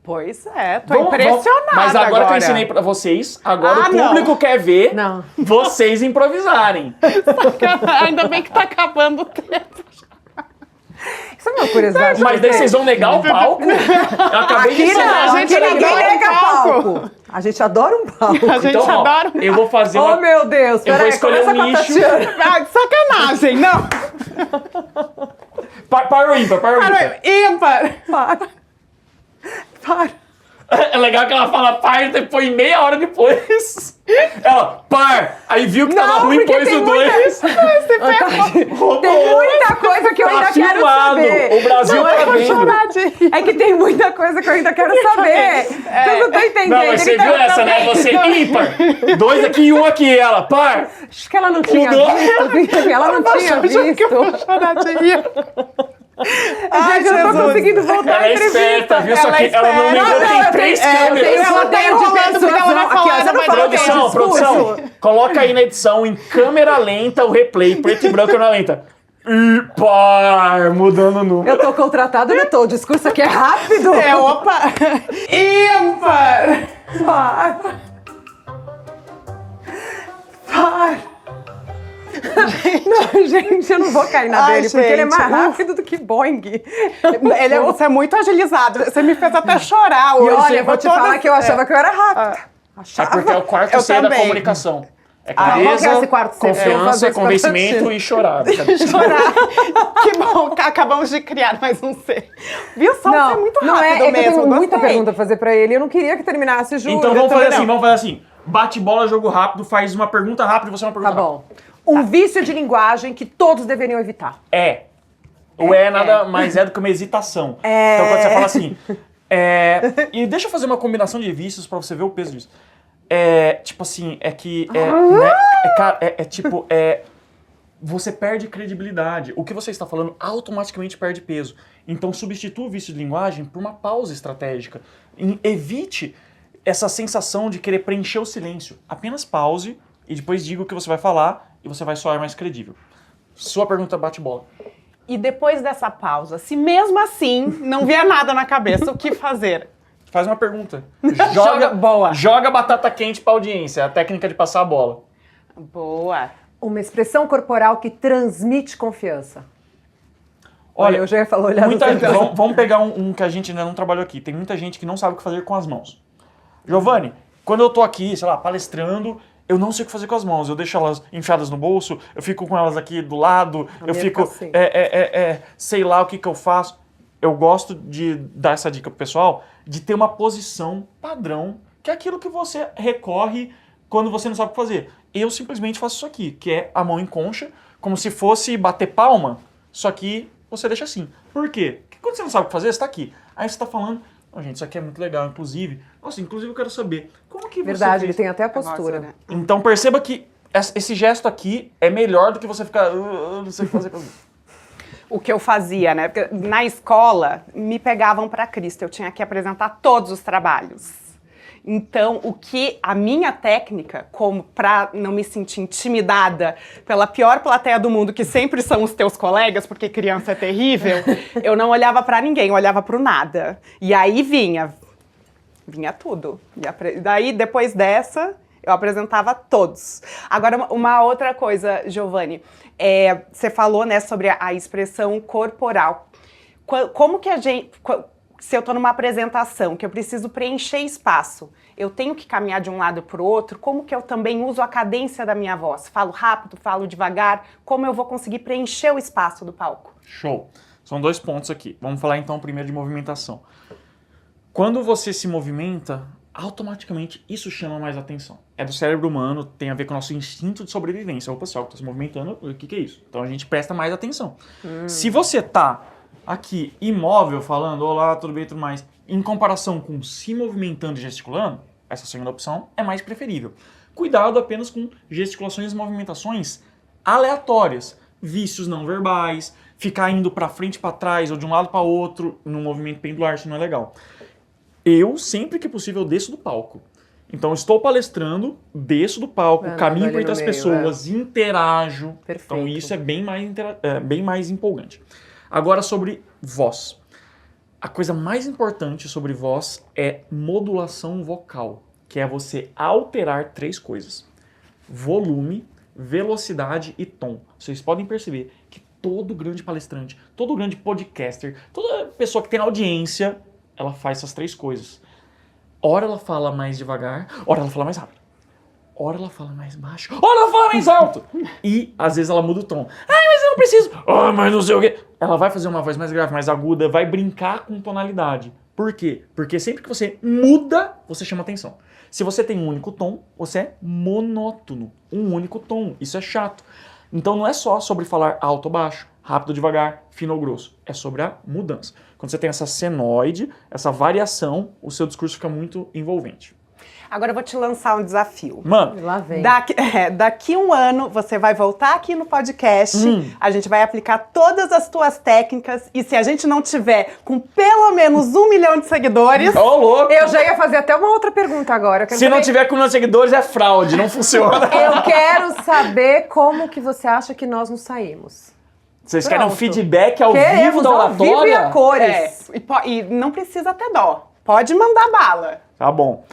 Pois é, tô impressionada mas agora que eu ensinei pra vocês, agora o público quer ver vocês improvisarem. Ainda bem que tá acabando o tempo. Isso é uma curiosidade. Mas daí vocês vão negar o palco? Eu acabei de ensinar. A gente ninguém nega palco. A gente adora um palco. A gente então, adora eu vou fazer Oh, meu Deus. Eu vou escolher um nicho. Sacanagem, não. Para o ímpar, para o ímpar. Ímpar. Para. É legal que ela fala par e depois meia hora depois. Ela, par. Aí viu que tava ruim e pôs o 2. Tem muita coisa que eu ainda quero saber. O Brasil tá vendo. É que tem muita coisa que eu ainda quero saber. Vocês não estão entendendo. Não, mas você viu essa, né? Você ímpar. 2 aqui e 1 aqui. Ela, par. Acho que ela não tinha visto. Ela não tinha visto. Eu vou chorar de rir. Gente, eu não tô conseguindo voltar ela à é entrevista. esperta, viu? Só que ela não lembrou que tem 3 câmeras. Ela tem de persuasão. Aqui, ó, você não falou que é Produção, coloca aí na edição, em câmera lenta, o replay, preto e branco, câmera lenta. Ímpar, mudando o número. Eu tô contratada, eu não tô. O discurso aqui é rápido. Opa! Ímpar! Par. Não, gente, eu não vou cair na dele, porque ele é mais rápido do que Boeing. Você é muito agilizado. Você me fez até chorar hoje. E olha, eu vou te falar que eu achava que eu era rápida. É porque é o quarto C da comunicação. É qual que é esse clareza, quarto C? confiança, convencimento e chorar. Chorar. Que bom, acabamos de criar mais um C. Viu só? Você é muito rápido não é que mesmo. eu tenho muita gostei. pergunta pra fazer pra ele. Eu não queria que terminasse, juro. Então vamos fazer assim, bate bola, jogo rápido, faz uma pergunta rápida e você uma pergunta Tá bom. Um vício de linguagem que todos deveriam evitar. O nada mais é do que uma hesitação. Então quando você fala assim... E deixa eu fazer uma combinação de vícios pra você ver o peso disso. Tipo assim, você perde credibilidade. O que você está falando automaticamente perde peso. Então substitua o vício de linguagem por uma pausa estratégica. Evite essa sensação de querer preencher o silêncio. Apenas pause e depois diga o que você vai falar e você vai soar mais credível. Sua pergunta bate bola. E depois dessa pausa, se mesmo assim não vier nada na cabeça, o que fazer? Faz uma pergunta. Boa. Joga batata quente pra audiência. A técnica de passar a bola. Boa. Uma expressão corporal que transmite confiança. Olha, eu já ia falar olhar vamos pegar um que a gente ainda não trabalhou aqui. Tem muita gente que não sabe o que fazer com as mãos. Giovanni, quando eu tô aqui, sei lá, palestrando, eu não sei o que fazer com as mãos. Eu deixo elas enfiadas no bolso, eu fico com elas aqui do lado, eu fico, assim. sei lá o que eu faço. Eu gosto de dar essa dica pro pessoal, de ter uma posição padrão, que é aquilo que você recorre quando você não sabe o que fazer. Eu simplesmente faço isso aqui, que é a mão em concha, como se fosse bater palma, só que você deixa assim. Por quê? Porque quando você não sabe o que fazer, você tá aqui. Aí você tá falando, gente, isso aqui é muito legal, inclusive. Nossa, inclusive eu quero saber, como que você Verdade, fez? ele tem até a postura. Nossa, né? Então perceba que esse gesto aqui é melhor do que você ficar, não sei o que fazer com isso. O que eu fazia, né? Porque na escola me pegavam para Cristo, eu tinha que apresentar todos os trabalhos. Então, a minha técnica, como para não me sentir intimidada pela pior plateia do mundo, que sempre são os teus colegas, porque criança é terrível, eu não olhava para ninguém, eu olhava pro nada. E aí vinha tudo. Daí, depois dessa, Eu apresentava todos. Agora, uma outra coisa, Giovanni. Você falou, né, sobre a expressão corporal. Como que a gente... Se eu estou numa apresentação, que eu preciso preencher espaço, eu tenho que caminhar de um lado para o outro, como que eu também uso a cadência da minha voz? Falo rápido, falo devagar, como eu vou conseguir preencher o espaço do palco? Show! São 2 pontos aqui. Vamos falar então primeiro de movimentação. Quando você se movimenta, automaticamente isso chama mais atenção. É do cérebro humano, tem a ver com o nosso instinto de sobrevivência. Opa, pessoal, está se movimentando, o que é isso? Então a gente presta mais atenção. Se você tá aqui imóvel, falando olá, tudo bem e tudo mais, em comparação com se movimentando e gesticulando, essa segunda opção é mais preferível. Cuidado apenas com gesticulações e movimentações aleatórias, vícios não verbais, ficar indo para frente e para trás ou de um lado para outro num movimento pendular, isso não é legal. Eu, sempre que possível, desço do palco. Então, estou palestrando, desço do palco, caminho por entre as pessoas, interajo. Perfeito. Então, isso é bem mais empolgante. Agora, sobre voz. A coisa mais importante sobre voz é modulação vocal, que é você alterar 3 coisas. Volume, velocidade e tom. Vocês podem perceber que todo grande palestrante, todo grande podcaster, toda pessoa que tem audiência, ela faz essas 3 coisas. Ora ela fala mais devagar, ora ela fala mais rápido. Ora ela fala mais baixo, ora ela fala mais alto. E às vezes ela muda o tom. Ai, mas eu não preciso. Ah, mas não sei o quê. Ela vai fazer uma voz mais grave, mais aguda, vai brincar com tonalidade. Por quê? Porque sempre que você muda, você chama atenção. Se você tem um único tom, você é monótono. Um único tom. Isso é chato. Então não é só sobre falar alto ou baixo, rápido ou devagar, fino ou grosso. É sobre a mudança. Quando você tem essa senoide, essa variação, o seu discurso fica muito envolvente. Agora eu vou te lançar um desafio. Mano, Lá vem. Daqui 1 ano, você vai voltar aqui no podcast, a gente vai aplicar todas as tuas técnicas, e se a gente não tiver com pelo menos 1 milhão de seguidores... ô louco! Eu já ia fazer até uma outra pergunta agora. Eu quero Se não saber- tiver com meus seguidores, é fraude, não funciona. Eu quero saber como que você acha que nós nos saímos. Vocês querem um Pronto. feedback ao vivo Queremos da ao vivo e oratória? a cores. E não precisa ter dó. Pode mandar bala. Tá bom.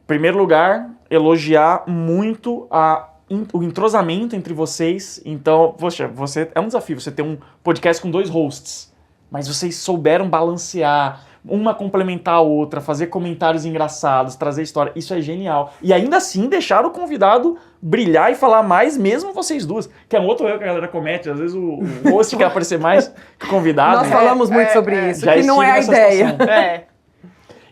Primeiro lugar, elogiar muito o entrosamento entre vocês. Então, poxa, é um desafio você ter um podcast com 2 hosts. Mas vocês souberam balancear, uma complementar a outra, fazer comentários engraçados, trazer história. Isso é genial. E ainda assim deixar o convidado brilhar e falar mais, mesmo vocês duas. Que é um outro erro que a galera comete. Às vezes o host quer aparecer mais que o convidado. Nós né? falamos muito sobre isso, Já que não é a estive nessa ideia. situação.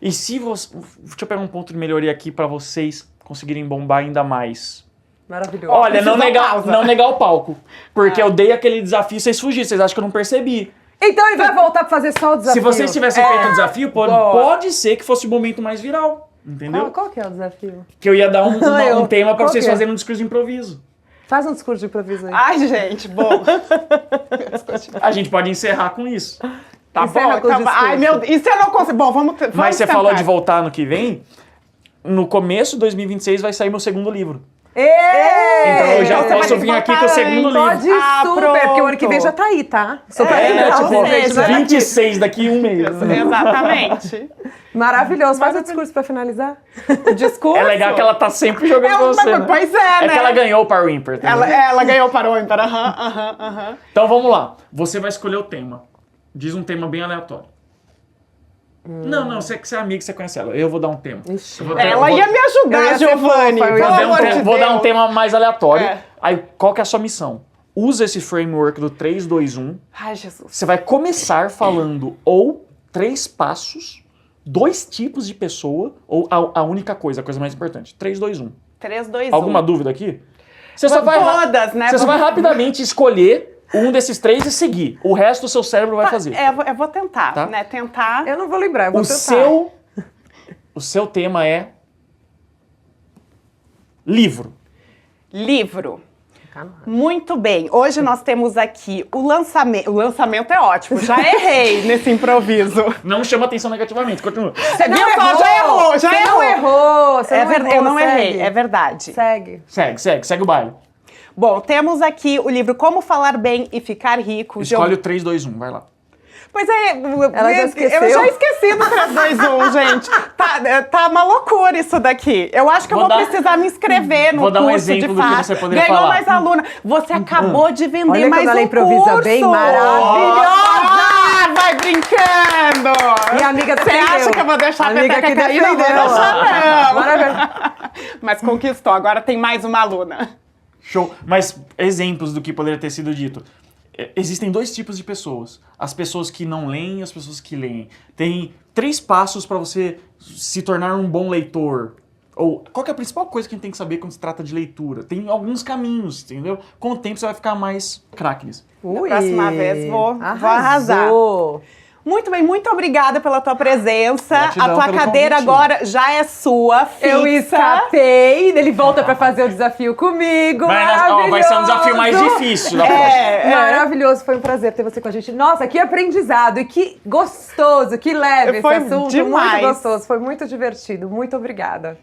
E se você... Deixa eu pegar um ponto de melhoria aqui pra vocês conseguirem bombar ainda mais. Maravilhoso. Olha, não Precisa negar, pausa. não negar o palco. Porque eu dei aquele desafio e vocês fugiram. Vocês acham que eu não percebi. Então ele vai voltar pra fazer só o desafio. Se vocês tivessem feito o desafio, pode ser que fosse o momento mais viral. Entendeu? Qual que é o desafio? Que eu ia dar um tema pra Qual vocês que é? fazerem um discurso de improviso. Faz um discurso de improviso aí. Ai, gente, bom. A gente pode encerrar com isso. Tá Encerra bom, com o tá bom. discurso. Ai, meu Deus. Isso eu não consigo. Bom, vamos Mas você tentar. falou de voltar no que vem. No começo de 2026 vai sair meu segundo livro. Ê! Então eu já Então você posso vai vir aqui com o segundo livro. Pode super, pronto. porque o ano que vem já tá aí, tá? Só pra É, lembrar tipo, vocês, né? 26 daqui a um mês. Exatamente. Maravilhoso. Faz o discurso pra finalizar. O discurso. É legal que ela tá sempre jogando com você, né? Pois é, né? É que ela ganhou o Power Imper. tá vendo? Ela ganhou para o ímpar. Aham. Então vamos lá. Você vai escolher o tema. Diz um tema bem aleatório. Não, você é amigo, você conhece ela. Eu vou dar um tema. Ixi. Eu vou Ela ia me Eu ajudar, ia ser Giovanni. fofa, eu ia Pelo ser amor fofa. de Vou dar um Deus. tema mais aleatório. É. Aí, qual que é a sua missão? Usa esse framework do 3, 2, 1. Ai, Jesus. Você vai começar falando ou 3 passos, 2 tipos de pessoa, ou a única coisa, a coisa mais importante. 3, 2, 1. 3, 2, 1. Alguma dúvida aqui? Você só vai Todas, né? Você só vai rapidamente escolher um desses 3 e seguir. O resto o seu cérebro vai fazer. Eu vou tentar, Tá? né? Tentar. Eu não vou lembrar, eu vou tentar. O seu tema é livro. Livro. Calma. Muito bem. Hoje nós temos aqui o lançamento. O lançamento é ótimo. Já errei nesse improviso. Não chama atenção negativamente, continua. Você viu só? Já errou, já Você errou. não errou. Você É não verdade, errou, eu não segue. errei, é verdade. Segue. Segue o baile. Bom, temos aqui o livro Como Falar Bem e Ficar Rico. Escolhe o 3, 2, 1, vai lá. Pois é, Ela já esqueceu. eu já esqueci do 3, 2, 1, gente. Tá uma loucura isso daqui. Eu acho que eu vou precisar me inscrever no curso, de fato. Vou dar um exemplo do que você poderia Ganhou falar. mais aluna. Você acabou de vender Olha mais como ela um improvisa curso. bem, maravilhosa! Vai brincando! Minha amiga Você defendeu. acha que eu vou deixar a Amiga peteca que cair? Não vou defendeu. deixar, não. Maravilhoso. Mas conquistou, agora tem mais uma aluna. Show. Mas exemplos do que poderia ter sido dito. Existem 2 tipos de pessoas. As pessoas que não leem e as pessoas que leem. Tem 3 passos para você se tornar um bom leitor. Ou qual que é a principal coisa que a gente tem que saber quando se trata de leitura? Tem alguns caminhos, entendeu? Com o tempo você vai ficar mais craque nisso. Da próxima vez vou arrasar. Arrasou. Muito bem, muito obrigada pela tua presença. Gratidão A tua pelo cadeira convite. agora já é sua, fixa. Eu escapei, ele volta pra fazer o desafio comigo. Vai ser um desafio mais difícil da próxima. Maravilhoso, foi um prazer ter você com a gente. Nossa, que aprendizado e que gostoso, que leve Foi esse assunto. demais. Muito gostoso, foi muito divertido. Muito obrigada.